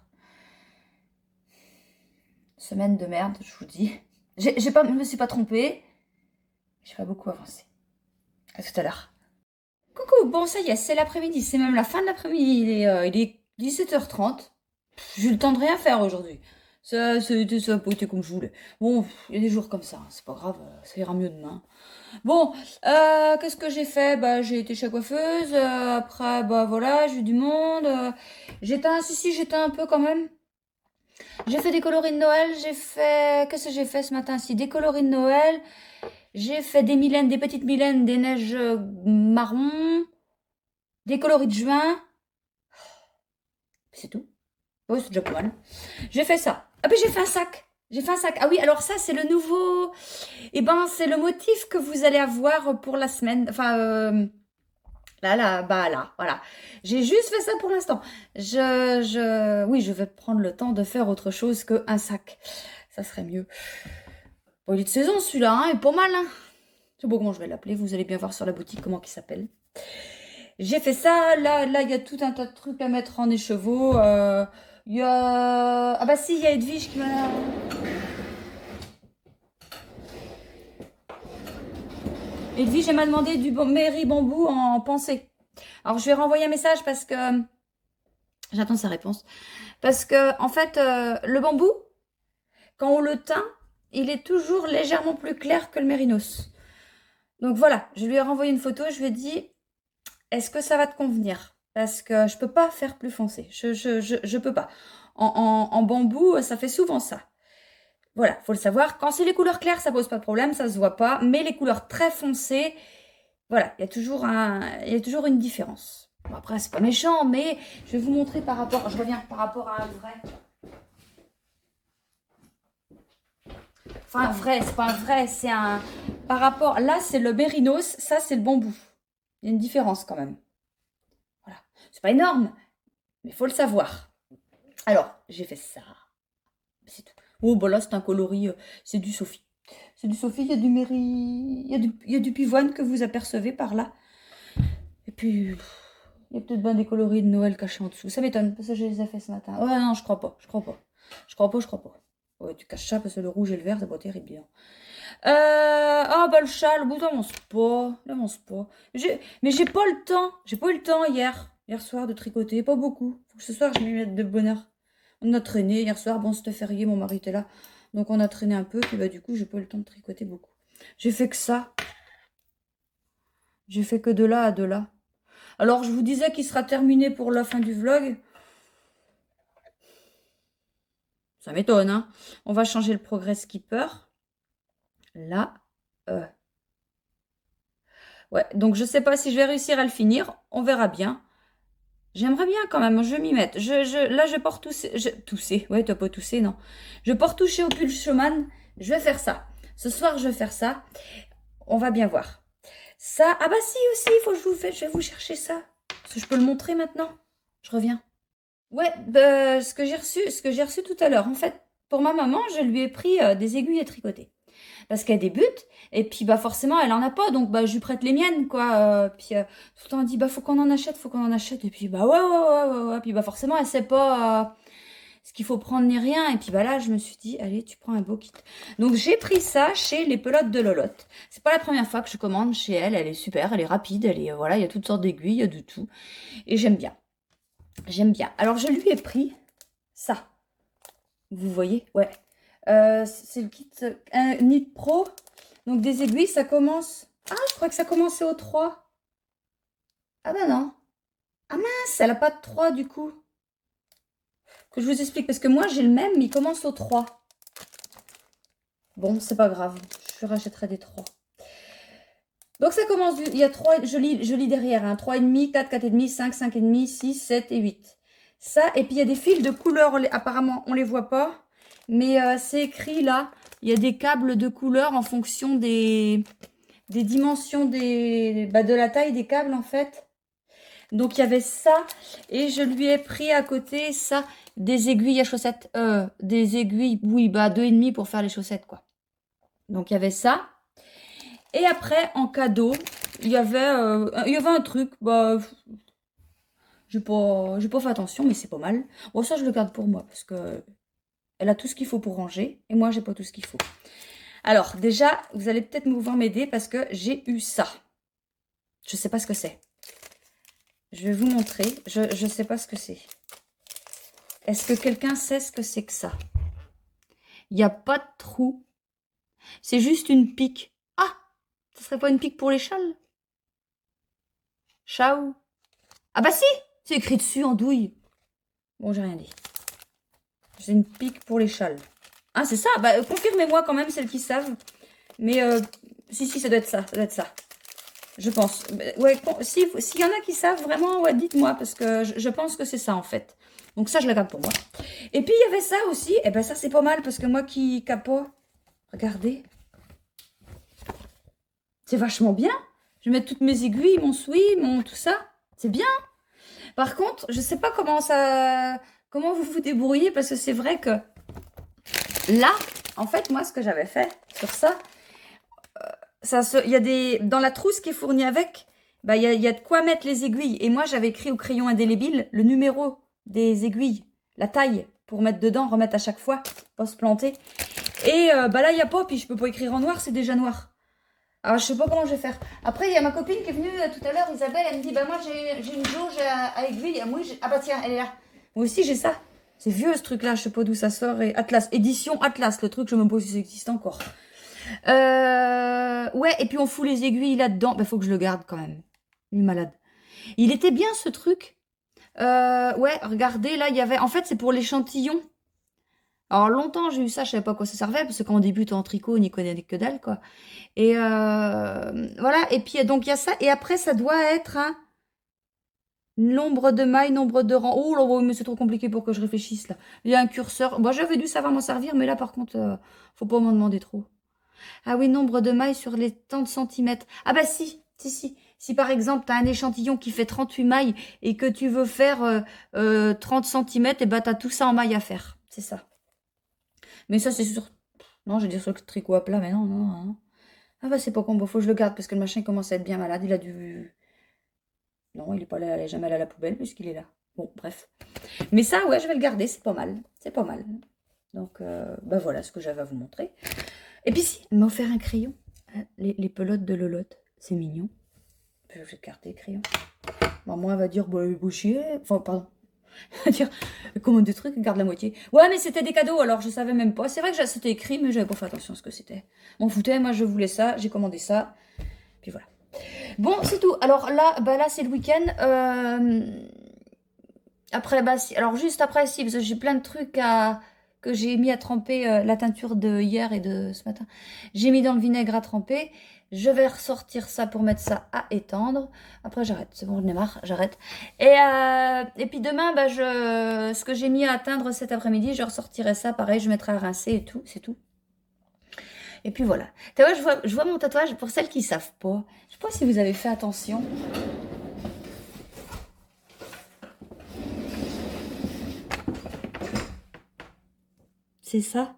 Semaine de merde, je vous dis. Je me suis pas trompée. J'ai pas beaucoup avancé. À tout à l'heure. Coucou, bon ça y est, c'est l'après-midi. C'est même la fin de l'après-midi. Il est 17h30. J'ai eu le temps de rien faire aujourd'hui. Ça a pas été comme je voulais. Bon, il y a des jours comme ça. C'est pas grave, ça ira mieux demain. Bon, qu'est-ce que j'ai fait? Bah, j'ai été chez la coiffeuse. Après, bah voilà, j'ai eu du monde. J'étais un peu quand même. J'ai fait des coloris de Noël, qu'est-ce que j'ai fait ce matin? Si, des coloris de Noël, j'ai fait des Mylènes, des petites Mylènes, des neiges marron, des coloris de juin. C'est tout. Oui, c'est déjà pas mal. J'ai fait ça. Ah, puis j'ai fait un sac. Ah oui, alors ça, c'est le nouveau... c'est le motif que vous allez avoir pour la semaine. Enfin, là, voilà. J'ai juste fait ça pour l'instant. Oui, je vais prendre le temps de faire autre chose qu'un sac. Ça serait mieux. Bon, il est de saison celui-là, hein, il est pas mal. Hein. Je sais pas comment je vais l'appeler. Vous allez bien voir sur la boutique comment il s'appelle. J'ai fait ça. Là, il y a tout un tas de trucs à mettre en écheveau. Il y a... Ah bah si, il y a Edwige qui m'a... Edwige, elle m'a demandé du mairie bambou en pensée. Alors, je vais renvoyer un message parce que... J'attends sa réponse. Parce que, en fait, le bambou, quand on le teint, il est toujours légèrement plus clair que le mérinos. Donc voilà, je lui ai renvoyé une photo, je lui ai dit, est-ce que ça va te convenir? Parce que je peux pas faire plus foncé. Je peux pas. En bambou, ça fait souvent ça. Voilà, faut le savoir. Quand c'est les couleurs claires, ça pose pas de problème, ça se voit pas. Mais les couleurs très foncées, voilà, il y a toujours une différence. Bon, après, c'est pas méchant, mais je vais vous montrer par rapport... Je reviens par rapport à un vrai. Enfin, un vrai, c'est pas un vrai, c'est un... Par rapport... Là, c'est le mérinos, ça, c'est le bambou. Il y a une différence quand même. Voilà. C'est pas énorme, mais il faut le savoir. Alors, j'ai fait ça. C'est tout. Oh, bah là, c'est un coloris, c'est du Sophie. C'est du Sophie, il y a du Méry... Il y a du pivoine que vous apercevez par là. Et puis... Il y a peut-être bien des coloris de Noël cachés en dessous. Ça m'étonne, parce que je les ai fait ce matin. Ouais, non, je crois pas. Ouais, tu caches ça, parce que le rouge et le vert, c'est pas terrible, bien. Le châle, bon, n'avance pas. Mais j'ai pas le temps. J'ai pas eu le temps hier soir de tricoter, pas beaucoup. Faut que ce soir, je m'y mette de bonne heure. On a traîné hier soir, bon, c'était férié, mon mari était là. Donc on a traîné un peu, puis bah du coup, j'ai pas eu le temps de tricoter beaucoup. J'ai fait que ça. J'ai fait que de là à de là. Alors, je vous disais qu'il sera terminé pour la fin du vlog. Ça m'étonne, hein. On va changer le Progress Skipper. Là. Ouais, donc je sais pas si je vais réussir à le finir. On verra bien. J'aimerais bien quand même, je vais m'y mettre. Là, je porte tousser. Ouais, t'as pas toussé, non. Je porte toucher au pull Schumann. Je vais faire ça. Ce soir, je vais faire ça. On va bien voir. Ça, ah bah si aussi, il faut que je vais vous chercher ça. Parce que je peux le montrer maintenant. Je reviens. Ouais, bah, ce que j'ai reçu tout à l'heure. En fait, pour ma maman, je lui ai pris des aiguilles à tricoter. Parce qu'elle débute, et puis bah forcément, elle en a pas, donc bah je lui prête les miennes, quoi. Puis tout le temps, elle dit, bah faut qu'on en achète, faut qu'on en achète. Et puis bah ouais. Puis bah forcément, elle sait pas ce qu'il faut prendre ni rien. Et puis bah là, je me suis dit, allez, tu prends un beau kit. Donc j'ai pris ça chez les pelotes de Lolotte. C'est pas la première fois que je commande chez elle. Elle est super, elle est rapide, elle est voilà, il y a toutes sortes d'aiguilles, il y a de tout. Et j'aime bien. J'aime bien. Alors je lui ai pris ça. Vous voyez? Ouais. C'est le kit Knit Pro. Donc des aiguilles, ça commence... Ah, je crois que ça commençait au 3. Ah ben non. Ah mince, elle n'a pas de 3 du coup. Que je vous explique, parce que moi j'ai le même, mais il commence au 3. Bon, c'est pas grave, je rachèterai des 3. Donc ça commence, il y a 3, je lis derrière, hein, 3,5, 4, 4,5, 5, 5,5, 6, 7 et 8. Ça, et puis il y a des fils de couleur, apparemment on les voit pas, mais c'est écrit là, il y a des câbles de couleur en fonction des dimensions de la taille des câbles en fait. Donc il y avait ça, et je lui ai pris à côté ça, des aiguilles à chaussettes, des aiguilles, oui, bah 2,5 pour faire les chaussettes, Donc il y avait ça. Et après, en cadeau, il y avait un truc, bah, j'ai pas fait attention, mais c'est pas mal. Bon, ça, je le garde pour moi, parce que elle a tout ce qu'il faut pour ranger, et moi, j'ai pas tout ce qu'il faut. Alors, déjà, vous allez peut-être pouvoir m'aider, parce que j'ai eu ça. Je sais pas ce que c'est. Je vais vous montrer. Je sais pas ce que c'est. Est-ce que quelqu'un sait ce que c'est que ça? Il n'y a pas de trou. C'est juste une pique. Ah! Ça serait pas une pique pour les châles? Ciao. Ah bah si! C'est écrit dessus en douille. Bon, j'ai rien dit. C'est une pique pour les châles. Ah, c'est ça? Bah, confirmez-moi quand même, celles qui savent. Mais, si, ça doit être ça. Ça doit être ça. Je pense. Ouais, s'il y en a qui savent vraiment, ouais, dites-moi, parce que je pense que c'est ça, en fait. Donc ça, je la garde pour moi. Et puis, il y avait ça aussi. Et ben ça, c'est pas mal, parce que moi qui capote, regardez. C'est vachement bien. Je vais mettre toutes mes aiguilles, mon souis, tout ça. C'est bien. Par contre, je sais pas comment vous vous débrouillez, parce que c'est vrai que là, en fait, moi, ce que j'avais fait sur ça, il y a dans la trousse qui est fournie avec, bah, il y a de quoi mettre les aiguilles. Et moi, j'avais écrit au crayon indélébile le numéro des aiguilles, la taille, pour mettre dedans, remettre à chaque fois, pas se planter. Et bah là, il n'y a pas, puis je peux pas écrire en noir, c'est déjà noir. Alors, je sais pas comment je vais faire. Après, il y a ma copine qui est venue tout à l'heure, Isabelle, elle me dit, bah moi, j'ai une jauge à aiguille. Moi, ah bah tiens, elle est là. Moi aussi, j'ai ça. C'est vieux, ce truc-là, je sais pas d'où ça sort. Et Atlas, édition Atlas, le truc, je me pose si ça existe encore. Ouais, et puis on fout les aiguilles là-dedans. Bah, faut que je le garde quand même. Il est malade. Il était bien, ce truc. Ouais, regardez, là, il y avait... En fait, c'est pour l'échantillon. Alors, longtemps, j'ai eu ça, je savais pas à quoi ça servait, parce que quand on débute en tricot, on n'y connaît que dalle, quoi. Et voilà, et puis donc il y a ça, et après, ça doit être nombre de mailles, nombre de rangs. Oh là, mais c'est trop compliqué pour que je réfléchisse, là. Il y a un curseur. Moi, j'avais dû savoir m'en servir, mais là, par contre, faut pas m'en demander trop. Ah oui, nombre de mailles sur les tant de centimètres. Ah bah si. Si par exemple, tu as un échantillon qui fait 38 mailles et que tu veux faire 30 centimètres, et bah tu as tout ça en mailles à faire. C'est ça. Mais ça, c'est sur... Non, je vais dire sur le tricot à plat, mais non. Ah bah c'est pas con, faut que je le garde parce que le machin commence à être bien malade. Il a dû... Non, il est pas là, il est jamais allé à la poubelle puisqu'il est là. Bon, bref. Mais ça, ouais, je vais le garder, c'est pas mal. C'est pas mal. Donc, bah voilà ce que j'avais à vous montrer. Et puis si, elle m'a offert un crayon. Les pelotes de Lolotte. C'est mignon. Je vais garder le crayon. Maman, elle va dire, bah, chier. Enfin, pardon. Elle va dire, commande des trucs, garde la moitié. Ouais, mais c'était des cadeaux, alors je savais même pas. C'est vrai que c'était écrit, mais j'avais pas fait attention à ce que c'était. M'en foutais, moi je voulais ça, j'ai commandé ça. Puis voilà. Bon, c'est tout. Alors là, bah là c'est le week-end. Après, bah si. Alors juste après, si, parce que j'ai plein de trucs que j'ai mis à tremper, la teinture de hier et de ce matin. J'ai mis dans le vinaigre à tremper. Je vais ressortir ça pour mettre ça à étendre. Après, j'arrête. C'est bon, j'en ai marre. J'arrête. Et puis demain, bah, ce que j'ai mis à atteindre cet après-midi, je ressortirai ça. Pareil, je mettrai à rincer et tout. C'est tout. Et puis voilà. Tu vois, je vois mon tatouage, pour celles qui ne savent pas. Je sais pas si vous avez fait attention. C'est ça.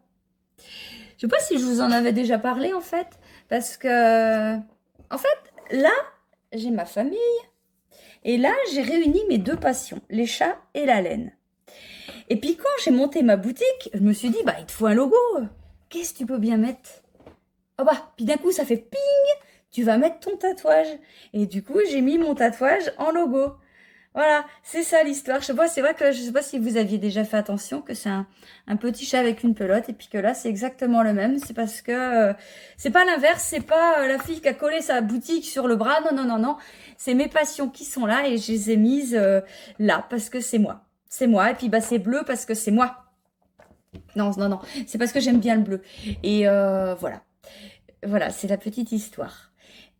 Je sais pas si je vous en avais déjà parlé en fait. Parce que, en fait, là, j'ai ma famille. Et là, j'ai réuni mes deux passions, les chats et la laine. Et puis quand j'ai monté ma boutique, je me suis dit, bah il te faut un logo. Qu'est-ce que tu peux bien mettre? Oh bah, puis d'un coup ça fait ping, tu vas mettre ton tatouage. Et du coup, j'ai mis mon tatouage en logo. Voilà, c'est ça l'histoire. Je sais pas, c'est vrai que je sais pas si vous aviez déjà fait attention que c'est un petit chat avec une pelote et puis que là c'est exactement le même. C'est parce que c'est pas l'inverse, c'est pas la fille qui a collé sa boutique sur le bras. Non, non, non, non. C'est mes passions qui sont là et je les ai mises là parce que c'est moi. C'est moi. Et puis bah c'est bleu parce que c'est moi. Non, non, non. C'est parce que j'aime bien le bleu. Et voilà. Voilà, c'est la petite histoire.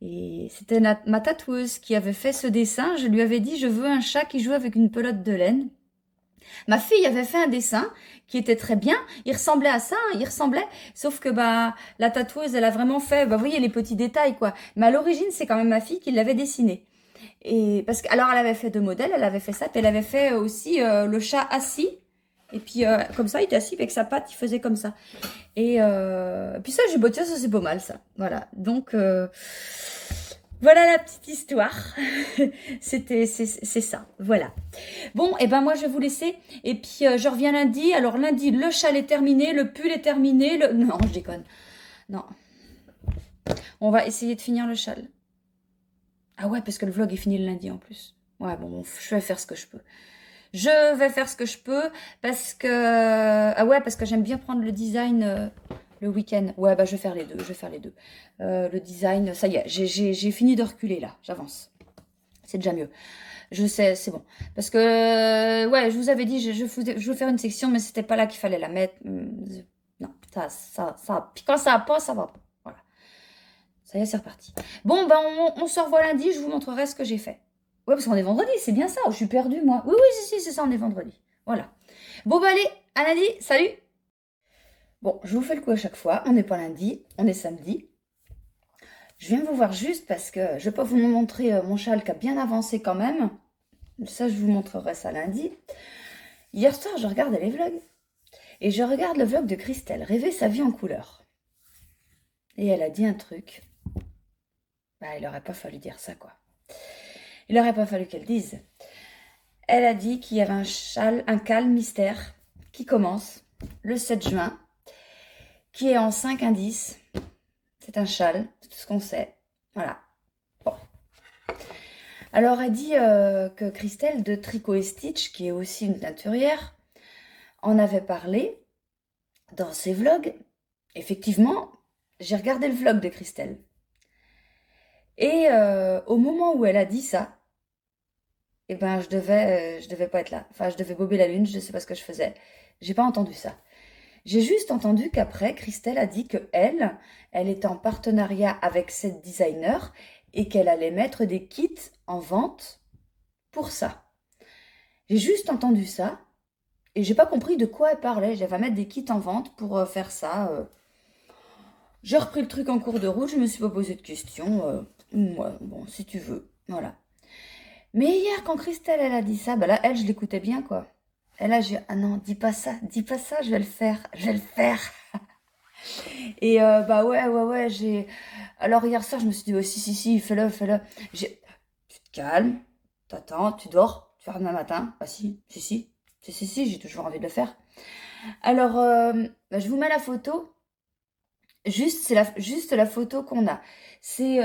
Et c'était ma tatoueuse qui avait fait ce dessin. Je lui avais dit, je veux un chat qui joue avec une pelote de laine. Ma fille avait fait un dessin qui était très bien. Il ressemblait à ça, hein, il ressemblait. Sauf que bah la tatoueuse, elle a vraiment fait, bah, vous voyez les petits détails quoi. Mais à l'origine, c'est quand même ma fille qui l'avait dessiné. Et parce que alors elle avait fait deux modèles, elle avait fait ça, puis elle avait fait aussi le chat assis. Et puis comme ça, il était assis avec sa patte, il faisait comme ça. Et puis ça, j'ai bossé, ça c'est pas mal ça. Voilà. Donc voilà la petite histoire. C'est ça. Voilà. Bon, et ben moi je vais vous laisser. Et puis je reviens lundi. Alors lundi, le châle est terminé, le pull est terminé. Non, je déconne. Non. On va essayer de finir le châle. Ah ouais, parce que le vlog est fini le lundi en plus. Ouais, bon, je vais faire ce que je peux. Je vais faire ce que je peux parce que... Ah ouais, parce que j'aime bien prendre le design le week-end. Ouais, bah je vais faire les deux, je vais faire les deux. Le design, ça y est, j'ai fini de reculer là, j'avance. C'est déjà mieux. Je sais, c'est bon. Parce que, ouais, je vous avais dit, je veux faire une section, mais c'était pas là qu'il fallait la mettre. Non, ça. Puis quand ça va pas, ça va pas. Voilà. Ça y est, c'est reparti. Bon, ben, on se revoit lundi, je vous montrerai ce que j'ai fait. Ouais, parce qu'on est vendredi, c'est bien ça. Je suis perdue, moi. Oui, oui, si, c'est ça, on est vendredi. Voilà. Bon, bah allez, à lundi, salut. Bon, je vous fais le coup à chaque fois. On n'est pas lundi, on est samedi. Je viens vous voir juste parce que je ne vais pas vous montrer mon châle qui a bien avancé quand même. Ça, je vous montrerai ça lundi. Hier soir, je regardais les vlogs. Et je regarde le vlog de Christelle, Rêver sa vie en couleur. Et elle a dit un truc. Bah, il n'aurait pas fallu dire ça, quoi. Il n'aurait pas fallu qu'elle dise. Elle a dit qu'il y avait un calme mystère qui commence le 7 juin, qui est en 5 indices. C'est un châle, c'est tout ce qu'on sait. Voilà. Bon. Alors, elle dit que Christelle de Tricot et Stitch, qui est aussi une teinturière, en avait parlé dans ses vlogs. Effectivement, j'ai regardé le vlog de Christelle. Et au moment où elle a dit ça, eh ben, je devais pas être là. Enfin, je devais bober la lune, je ne sais pas ce que je faisais. J'ai pas entendu ça. J'ai juste entendu qu'après, Christelle a dit que elle était en partenariat avec cette designer et qu'elle allait mettre des kits en vente pour ça. J'ai juste entendu ça et j'ai pas compris de quoi elle parlait. Elle va mettre des kits en vente pour faire ça. J'ai repris le truc en cours de route, je me suis pas posé de questions. Ouais, bon, si tu veux, voilà. Mais hier, quand Christelle, elle a dit ça, bah là, elle, je l'écoutais bien, quoi. Et là, j'ai ah non, dis pas ça, je vais le faire, je vais le faire. Et bah ouais, j'ai... Alors hier soir, je me suis dit, ouais, si, fais-le. Tu te calmes, t'attends, tu dors, tu vas demain matin. Ah si, j'ai toujours envie de le faire. Alors, bah, je vous mets la photo. Juste la photo qu'on a. C'est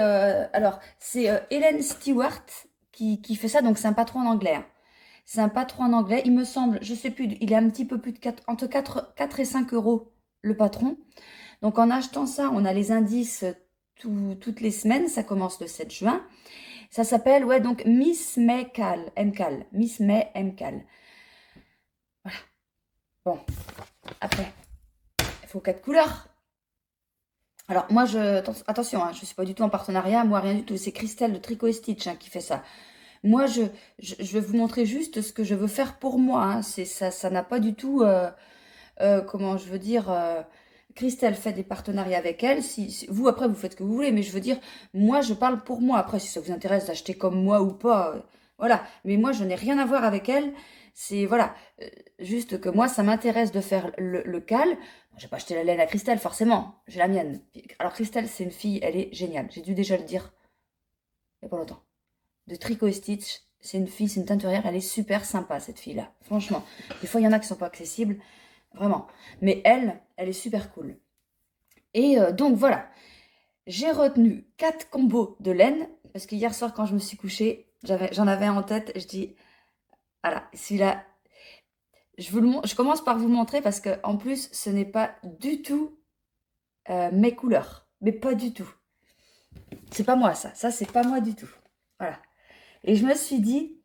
Hélène Stewart qui fait ça, donc c'est un patron en anglais. Hein. C'est un patron en anglais, il me semble, je sais plus, il est un petit peu plus de entre 4 et 5 euros le patron. Donc en achetant ça, on a les indices toutes les semaines, ça commence le 7 juin. Ça s'appelle, ouais, donc Miss May Cal, MCAL, Miss May MCAL. Voilà. Bon, après, il faut 4 couleurs. Alors moi, attention, hein, je ne suis pas du tout en partenariat, moi rien du tout, c'est Christelle de Tricot et Stitch hein, qui fait ça. Moi, je vais vous montrer juste ce que je veux faire pour moi. Hein. Ça n'a pas du tout, comment je veux dire, Christelle fait des partenariats avec elle. Si vous, après, vous faites ce que vous voulez, mais je veux dire, moi, je parle pour moi. Après, si ça vous intéresse d'acheter comme moi ou pas, voilà. Mais moi, je n'ai rien à voir avec elle. C'est, voilà, juste que moi, ça m'intéresse de faire le cal. Je vais pas acheter la laine à Christelle, forcément. J'ai la mienne. Alors, Christelle, c'est une fille, elle est géniale. J'ai dû déjà le dire il n'y a pas longtemps. De Tricot et Stitch, c'est une fille, c'est une teinturière, elle est super sympa, cette fille-là. Franchement, des fois, il y en a qui sont pas accessibles. Vraiment. Mais elle est super cool. Et donc, voilà. J'ai retenu 4 combos de laine. Parce que hier soir, quand je me suis couchée, j'en avais en tête. Je dis, voilà, celui-là, je commence par vous montrer parce que en plus, ce n'est pas du tout mes couleurs. Mais pas du tout. C'est pas moi, ça. Ça, c'est pas moi du tout. Voilà. Et je me suis dit,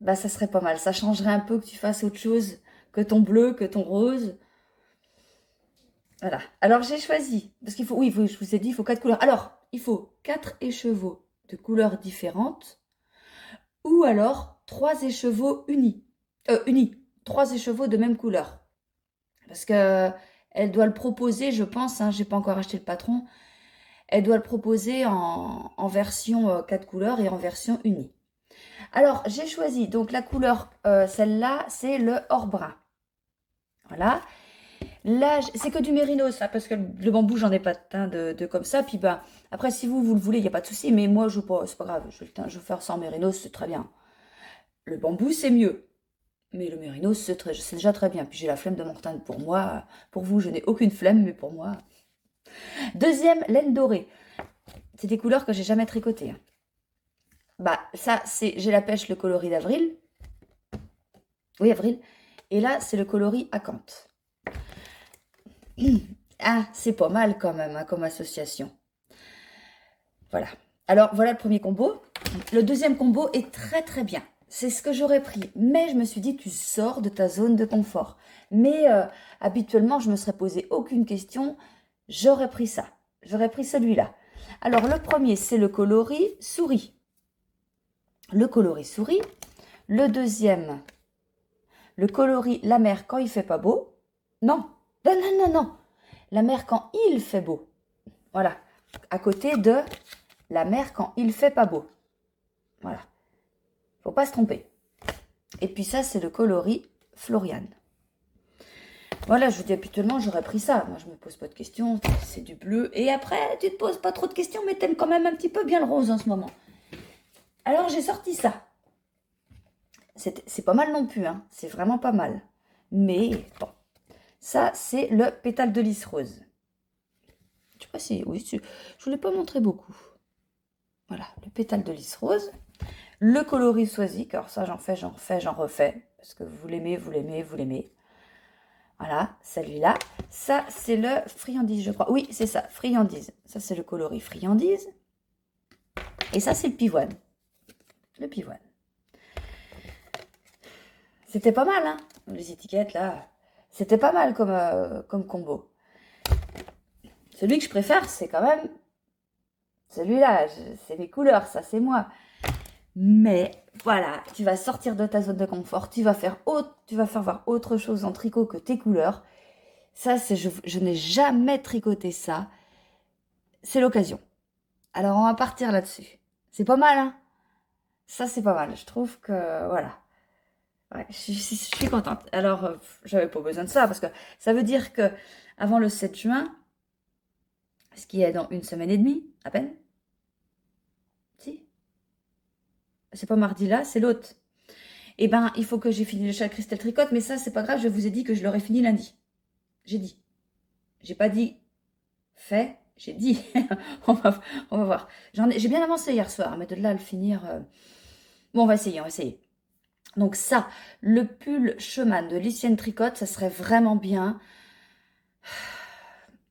bah, ça serait pas mal. Ça changerait un peu que tu fasses autre chose que ton bleu, que ton rose. Voilà. Alors, j'ai choisi. Parce qu'il faut, oui, je vous ai dit, il faut 4 couleurs. Alors, il faut 4 écheveaux de couleurs différentes. Ou alors 3 écheveaux unis. Unis. 3 écheveaux de même couleur. Parce que elle doit le proposer, je pense, hein, j'ai pas encore acheté le patron. Elle doit le proposer en version 4 couleurs et en version unie. Alors, j'ai choisi, donc la couleur, celle-là, c'est le or brun. Voilà. Là, c'est que du mérinos, hein, parce que le bambou, j'en ai pas de comme ça. Puis, ben, après, si vous le voulez, il n'y a pas de souci. Mais moi, c'est pas grave. Je vais faire sans mérinos, c'est très bien. Le bambou, c'est mieux. Mais le mérinos, c'est déjà très bien. Puis, j'ai la flemme de m'en reteindre pour moi. Pour vous, je n'ai aucune flemme, mais pour moi. Deuxième, laine dorée. C'est des couleurs que j'ai jamais tricotées. Hein. Bah, ça, j'ai la pêche, le coloris d'avril. Oui, avril. Et là, c'est le coloris acanthe. Ah, c'est pas mal quand même, hein, comme association. Voilà. Alors, voilà le premier combo. Le deuxième combo est très très bien. C'est ce que j'aurais pris. Mais je me suis dit, tu sors de ta zone de confort. Mais habituellement, je ne me serais posé aucune question. J'aurais pris ça. J'aurais pris celui-là. Alors, le premier, c'est le coloris souris. Le coloris souris. Le deuxième, le coloris la mer quand il fait pas beau. Non, non, non, non, non. La mer quand il fait beau. Voilà. À côté de la mer quand il fait pas beau. Voilà. Faut pas se tromper. Et puis ça, c'est le coloris Floriane. Voilà, je vous dis habituellement, j'aurais pris ça. Moi, je me pose pas de questions. C'est du bleu. Et après, tu te poses pas trop de questions, mais t'aimes quand même un petit peu bien le rose en ce moment. Alors, j'ai sorti ça. C'est pas mal non plus, hein. C'est vraiment pas mal. Mais, bon. Ça, c'est le pétale de lys rose. Je sais pas si... Oui, je vous l'ai pas montré beaucoup. Voilà, le pétale de lys rose. Le coloris soisique. Alors ça, j'en fais, j'en refais, j'en refais. Parce que vous l'aimez, vous l'aimez, vous l'aimez. Voilà, celui-là. Ça, c'est le friandise, je crois. Oui, c'est ça, friandise. Ça, c'est le coloris friandise. Et ça, c'est le pivoine. Le pivoine. C'était pas mal, hein. Les étiquettes, là. C'était pas mal comme combo. Celui que je préfère, c'est quand même celui-là. C'est mes couleurs, ça, c'est moi. Mais voilà, tu vas sortir de ta zone de confort. Tu vas faire voir autre chose en tricot que tes couleurs. Ça, je n'ai jamais tricoté ça. C'est l'occasion. Alors, on va partir là-dessus. C'est pas mal, hein? Ça, c'est pas mal. Je trouve que, voilà. Ouais, je suis contente. Alors, j'avais pas besoin de ça parce que ça veut dire que avant le 7 juin, ce qui est dans une semaine et demie, à peine. Si. C'est pas mardi là, c'est l'autre. Eh ben, il faut que j'ai fini le châle Christelle Tricotte, mais ça, c'est pas grave, je vous ai dit que je l'aurais fini lundi. J'ai dit. J'ai pas dit fait, j'ai dit. on va voir. J'ai bien avancé hier soir, mais de là à le finir... Bon, on va essayer, Donc ça, le pull Chemin de Lycienne Tricotte, ça serait vraiment bien.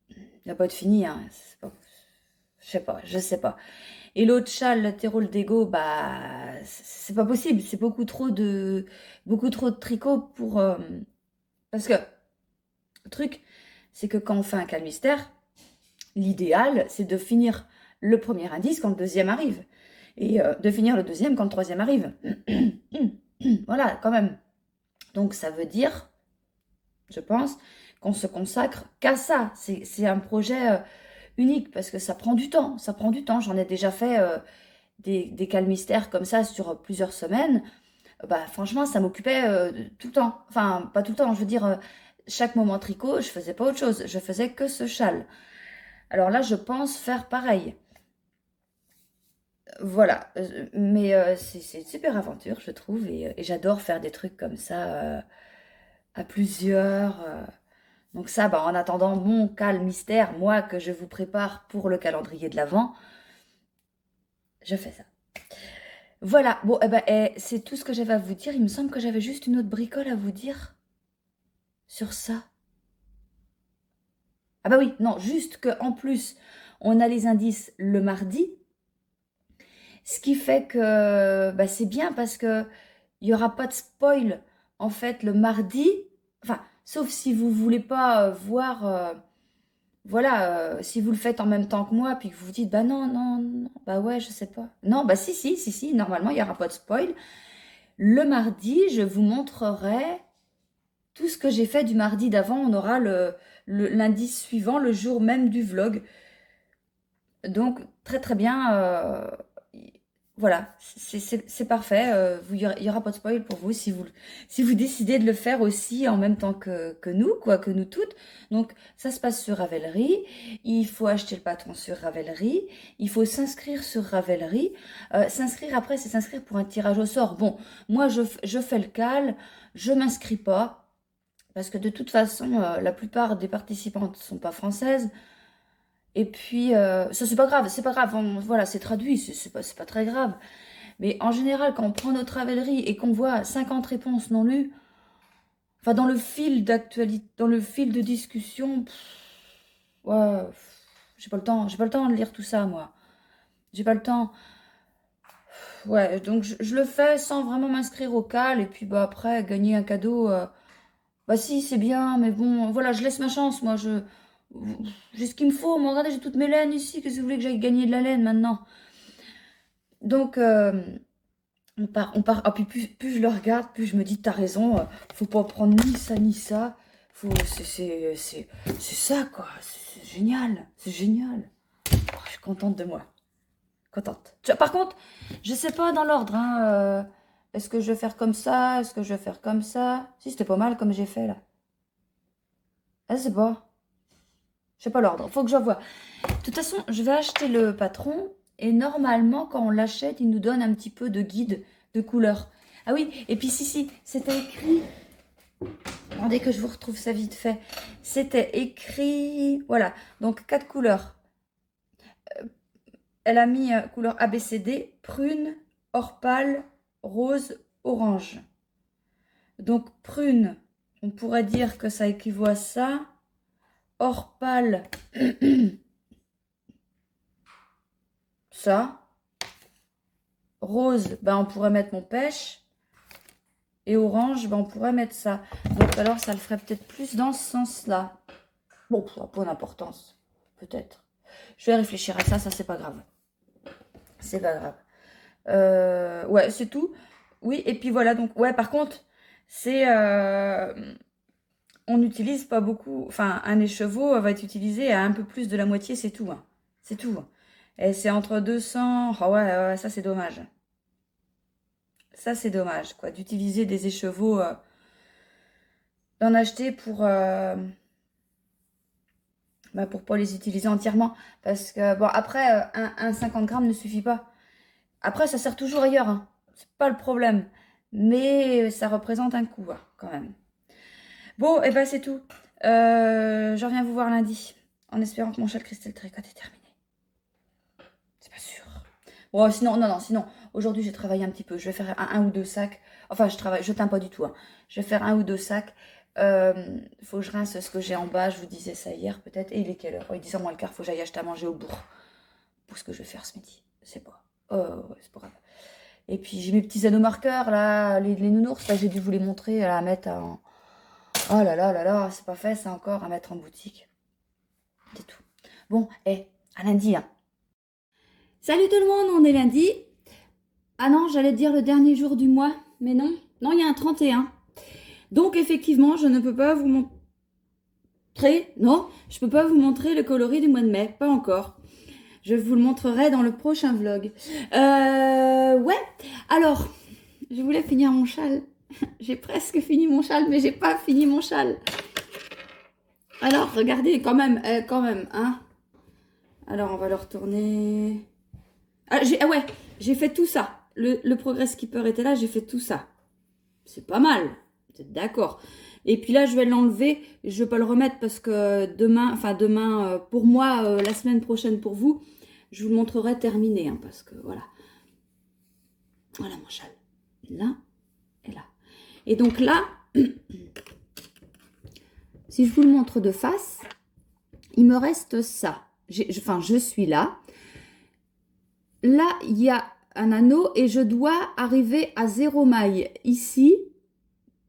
Il n'a pas de fini, hein. Je sais pas. Et l'autre châle, le Tyrol d'Ego, bah, c'est pas possible. C'est beaucoup trop de tricot pour... Parce que, le truc, c'est que quand on fait un cal mystère, l'idéal, c'est de finir le premier indice quand le deuxième arrive. Et de finir le deuxième quand le troisième arrive. Voilà, quand même. Donc, ça veut dire, je pense, qu'on se consacre qu'à ça. C'est un projet unique parce que ça prend du temps. Ça prend du temps. J'en ai déjà fait des calmistères comme ça sur plusieurs semaines. Bah, franchement, ça m'occupait tout le temps. Enfin, pas tout le temps. Je veux dire, chaque moment tricot, je faisais pas autre chose. Je faisais que ce châle. Alors là, je pense faire pareil. Voilà, mais c'est une super aventure, je trouve, et j'adore faire des trucs comme ça à plusieurs. Donc ça, bah, en attendant mon mystère, moi, que je vous prépare pour le calendrier de l'Avent, je fais ça. Voilà, bon, eh ben, c'est tout ce que j'avais à vous dire. Il me semble que j'avais juste une autre bricole à vous dire sur ça. Ah bah oui, non, juste qu'en plus, on a les indices le mardi. Ce qui fait que bah, c'est bien parce que il n'y aura pas de spoil en fait le mardi. Enfin, sauf si vous voulez pas voir, voilà, si vous le faites en même temps que moi, puis que vous vous dites, bah non, non, non, bah ouais, je sais pas. Non, bah si, normalement, il n'y aura pas de spoil. Le mardi, je vous montrerai tout ce que j'ai fait du mardi d'avant. On aura l'indice suivant, le jour même du vlog. Donc, très très bien. Voilà, c'est parfait. Il y aura pas de spoil pour vous si vous décidez de le faire aussi en même temps que nous, quoi, que nous toutes. Donc, ça se passe sur Ravelry. Il faut acheter le patron sur Ravelry. Il faut s'inscrire sur Ravelry. S'inscrire après, c'est s'inscrire pour un tirage au sort. Bon, moi, je fais le cal. Je m'inscris pas. Parce que de toute façon, la plupart des participantes ne sont pas françaises. Et puis, ça, c'est pas grave, c'est pas grave. Voilà, c'est traduit, c'est pas très grave. Mais en général, quand on prend notre Ravelry et qu'on voit 50 réponses non lues, enfin, dans le fil d'actualité, dans le fil de discussion, ouais, j'ai pas le temps de lire tout ça, moi. J'ai pas le temps. Ouais, donc je le fais sans vraiment m'inscrire au cal. Et puis, bah, après, gagner un cadeau, bah, si, c'est bien, mais bon, voilà, je laisse ma chance, moi. J'ai ce qu'il me faut. Moi, regardez, j'ai toutes mes laines ici. Qu'est-ce que vous voulez que j'aille gagner de la laine maintenant? Donc, on part. Ah, puis plus je le regarde, plus je me dis, t'as raison, faut pas prendre ni ça, ni ça. C'est ça, quoi. C'est génial. C'est génial. Oh, je suis contente de moi. Contente. Par contre, je sais pas dans l'ordre, hein, est-ce que je vais faire comme ça? Est-ce que je vais faire comme ça? Si, c'était pas mal comme j'ai fait, là. Ah, c'est pas. Je sais pas l'ordre. Faut que je vois. De toute façon, je vais acheter le patron. Et normalement, quand on l'achète, il nous donne un petit peu de guide de couleur. Ah oui, et puis si, c'était écrit. Attendez que je vous retrouve ça vite fait. C'était écrit. Voilà, donc 4 couleurs. Elle a mis couleur ABCD, prune, or pâle, rose, orange. Donc prune, on pourrait dire que ça équivaut à ça. Or pâle, ça. Rose, ben on pourrait mettre mon pêche. Et orange, ben on pourrait mettre ça. Donc alors, ça le ferait peut-être plus dans ce sens-là. Bon, ça n'a pas d'importance. Peut-être. Je vais réfléchir à ça, c'est pas grave. C'est pas grave. Ouais, c'est tout. Oui, et puis voilà, donc, ouais, par contre, c'est... on n'utilise pas beaucoup... Enfin, un écheveau va être utilisé à un peu plus de la moitié, c'est tout. Hein. C'est tout. Hein. Et c'est entre 200... Oh ouais, ça, c'est dommage. Ça, c'est dommage, quoi, d'utiliser des écheveaux, d'en acheter pour pas les utiliser entièrement. Parce que, bon, après, un 50 grammes ne suffit pas. Après, ça sert toujours ailleurs, hein. C'est pas le problème. Mais ça représente un coût, hein, quand même. Bon, et ben c'est tout. Je reviens vous voir lundi, en espérant que mon châle Cristal Tricot est terminé. C'est pas sûr. Bon, sinon, non, sinon, aujourd'hui, j'ai travaillé un petit peu. Je vais faire un ou deux sacs. Enfin, je teins pas du tout. Hein. Je vais faire un ou deux sacs. Faut que je rince ce que j'ai en bas. Je vous disais ça hier, peut-être. Et il est quelle heure? Il est 10h moins le quart. Faut que j'aille acheter à manger au bourg. Pour ce que je vais faire ce midi. C'est pas. Ouais, c'est pas grave. Et puis, j'ai mes petits anneaux marqueurs, là. Les nounours, là, j'ai dû vous les montrer. À mettre en... Oh là là là là. C'est pas fait, ça encore, à mettre en boutique. C'est tout. Bon, à lundi, hein. Salut tout le monde, on est lundi. Ah non, j'allais dire le dernier jour du mois, mais non. Non, il y a un 31. Donc effectivement, je ne peux pas vous montrer. montrer, non, je peux pas vous montrer le coloris du mois de mai, pas encore. Je vous le montrerai dans le prochain vlog. Ouais, alors, je voulais finir mon châle. J'ai presque fini mon châle, mais j'ai pas fini mon châle. Alors, regardez, quand même, hein. Alors, on va le retourner. Ah, ouais, j'ai fait tout ça. Le Progress Skipper était là, j'ai fait tout ça. C'est pas mal, vous êtes d'accord. Et puis là, je vais l'enlever. Je vais pas le remettre parce que demain, pour moi, la semaine prochaine pour vous, je vous le montrerai terminé. Hein, parce que voilà. Voilà mon châle. Là et là. Et donc là, si je vous le montre de face, il me reste ça. Je suis là. Là, il y a un anneau et je dois arriver à 0 maille ici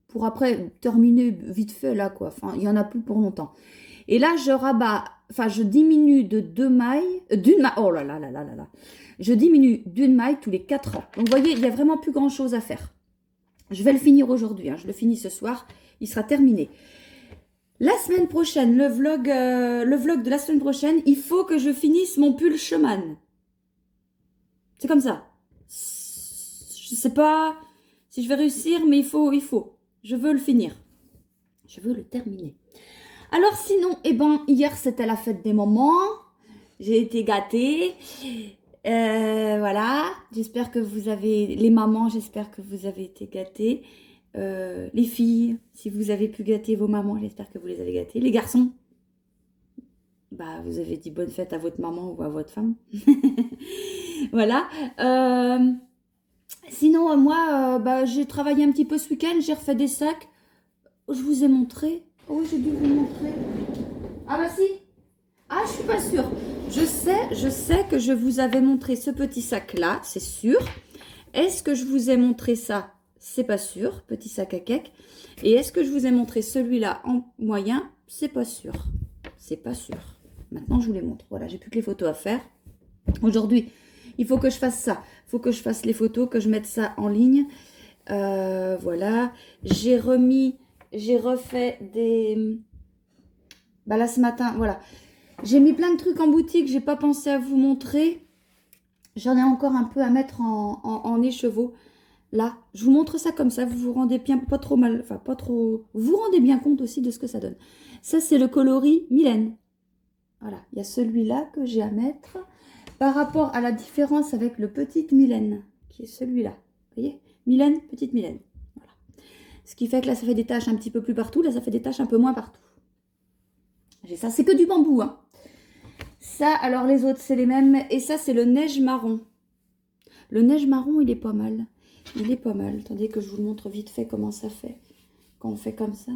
pour après terminer vite fait là quoi. Enfin, il n'y en a plus pour longtemps. Et là, je rabats, je diminue de 2 mailles, d'une maille, oh là là là là là là. Je diminue d'une maille tous les 4 ans. Donc, vous voyez, il n'y a vraiment plus grand chose à faire. Je vais le finir aujourd'hui, hein. Je le finis ce soir, il sera terminé. La semaine prochaine, le vlog de la semaine prochaine, il faut que je finisse mon pull Schumann. C'est comme ça. Je sais pas si je vais réussir, mais il faut. Je veux le finir. Je veux le terminer. Alors sinon, hier c'était la fête des mamans. J'ai été gâtée. Voilà. J'espère que vous avez... Les mamans, j'espère que vous avez été gâtées. Les filles, si vous avez pu gâter vos mamans, j'espère que vous les avez gâtées. Les garçons, vous avez dit bonne fête à votre maman ou à votre femme. Voilà. Sinon, moi, j'ai travaillé un petit peu ce week-end. J'ai refait des sacs. Je vous ai montré. Oh, j'ai dû vous montrer. Ah bah si. Ah, je suis pas sûre. Je sais que je vous avais montré ce petit sac-là, c'est sûr. Est-ce que je vous ai montré ça? C'est pas sûr. Petit sac à cake. Et est-ce que je vous ai montré celui-là en moyen? C'est pas sûr. C'est pas sûr. Maintenant, je vous les montre. Voilà, j'ai plus que les photos à faire. Aujourd'hui, il faut que je fasse ça. Il faut que je fasse les photos, que je mette ça en ligne. Voilà. J'ai refait des... là, ce matin, voilà. J'ai mis plein de trucs en boutique. J'ai pas pensé à vous montrer. J'en ai encore un peu à mettre en écheveau. Là, je vous montre ça comme ça. Vous vous rendez bien, pas trop mal, pas trop... Vous vous rendez bien compte aussi de ce que ça donne. Ça, c'est le coloris Mylène. Voilà, il y a celui-là que j'ai à mettre par rapport à la différence avec le petit Mylène, qui est celui-là. Vous voyez, Mylène, petite Mylène. Voilà. Ce qui fait que là, ça fait des taches un petit peu plus partout. Là, ça fait des taches un peu moins partout. J'ai ça, c'est que du bambou. Hein. Ça, alors les autres, c'est les mêmes. Et ça, c'est le neige marron. Le neige marron, il est pas mal. Il est pas mal. Attendez que je vous le montre vite fait comment ça fait. Quand on fait comme ça.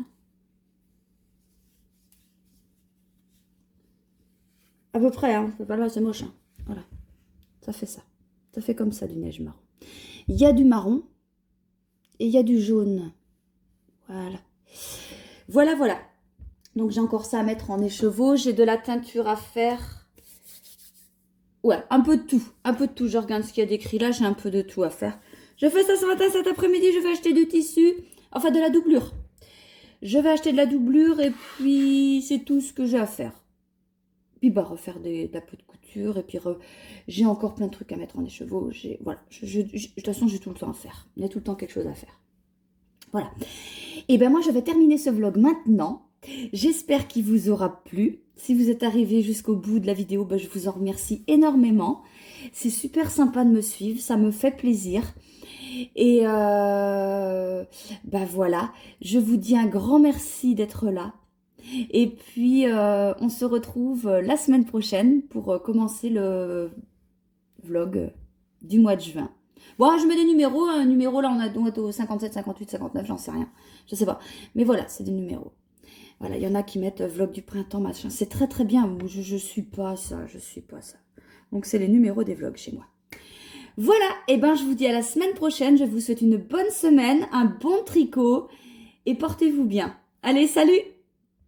À peu près, hein. C'est pas là, c'est moche. Hein. Voilà. Ça fait ça. Ça fait comme ça du neige marron. Il y a du marron et il y a du jaune. Voilà. Voilà, voilà. Donc j'ai encore ça à mettre en écheveau. J'ai de la teinture à faire. Ouais, un peu de tout. Un peu de tout. Je regarde ce qu'il y a d'écrit là. J'ai un peu de tout à faire. Je fais ça ce matin, cet après-midi. Je vais acheter du tissu. Enfin, de la doublure. Je vais acheter de la doublure et puis c'est tout ce que j'ai à faire. Puis refaire un peu de couture. Et puis j'ai encore plein de trucs à mettre en écheveau. Voilà. De toute façon, j'ai tout le temps à faire. Il y a tout le temps quelque chose à faire. Voilà. Et moi, je vais terminer ce vlog maintenant. J'espère qu'il vous aura plu. Si vous êtes arrivé jusqu'au bout de la vidéo, je vous en remercie énormément. C'est super sympa de me suivre. Ça me fait plaisir. Et voilà. Je vous dis un grand merci d'être là. Et puis, on se retrouve la semaine prochaine pour commencer le vlog du mois de juin. Bon, je mets des numéros. Un numéro, là, on est au 57, 58, 59, j'en sais rien. Je sais pas. Mais voilà, c'est des numéros. Voilà, il y en a qui mettent vlog du printemps, machin. C'est très, très bien. Je suis pas ça. Je suis pas ça. Donc, c'est les numéros des vlogs chez moi. Voilà. Et je vous dis à la semaine prochaine. Je vous souhaite une bonne semaine, un bon tricot. Et portez-vous bien. Allez, salut!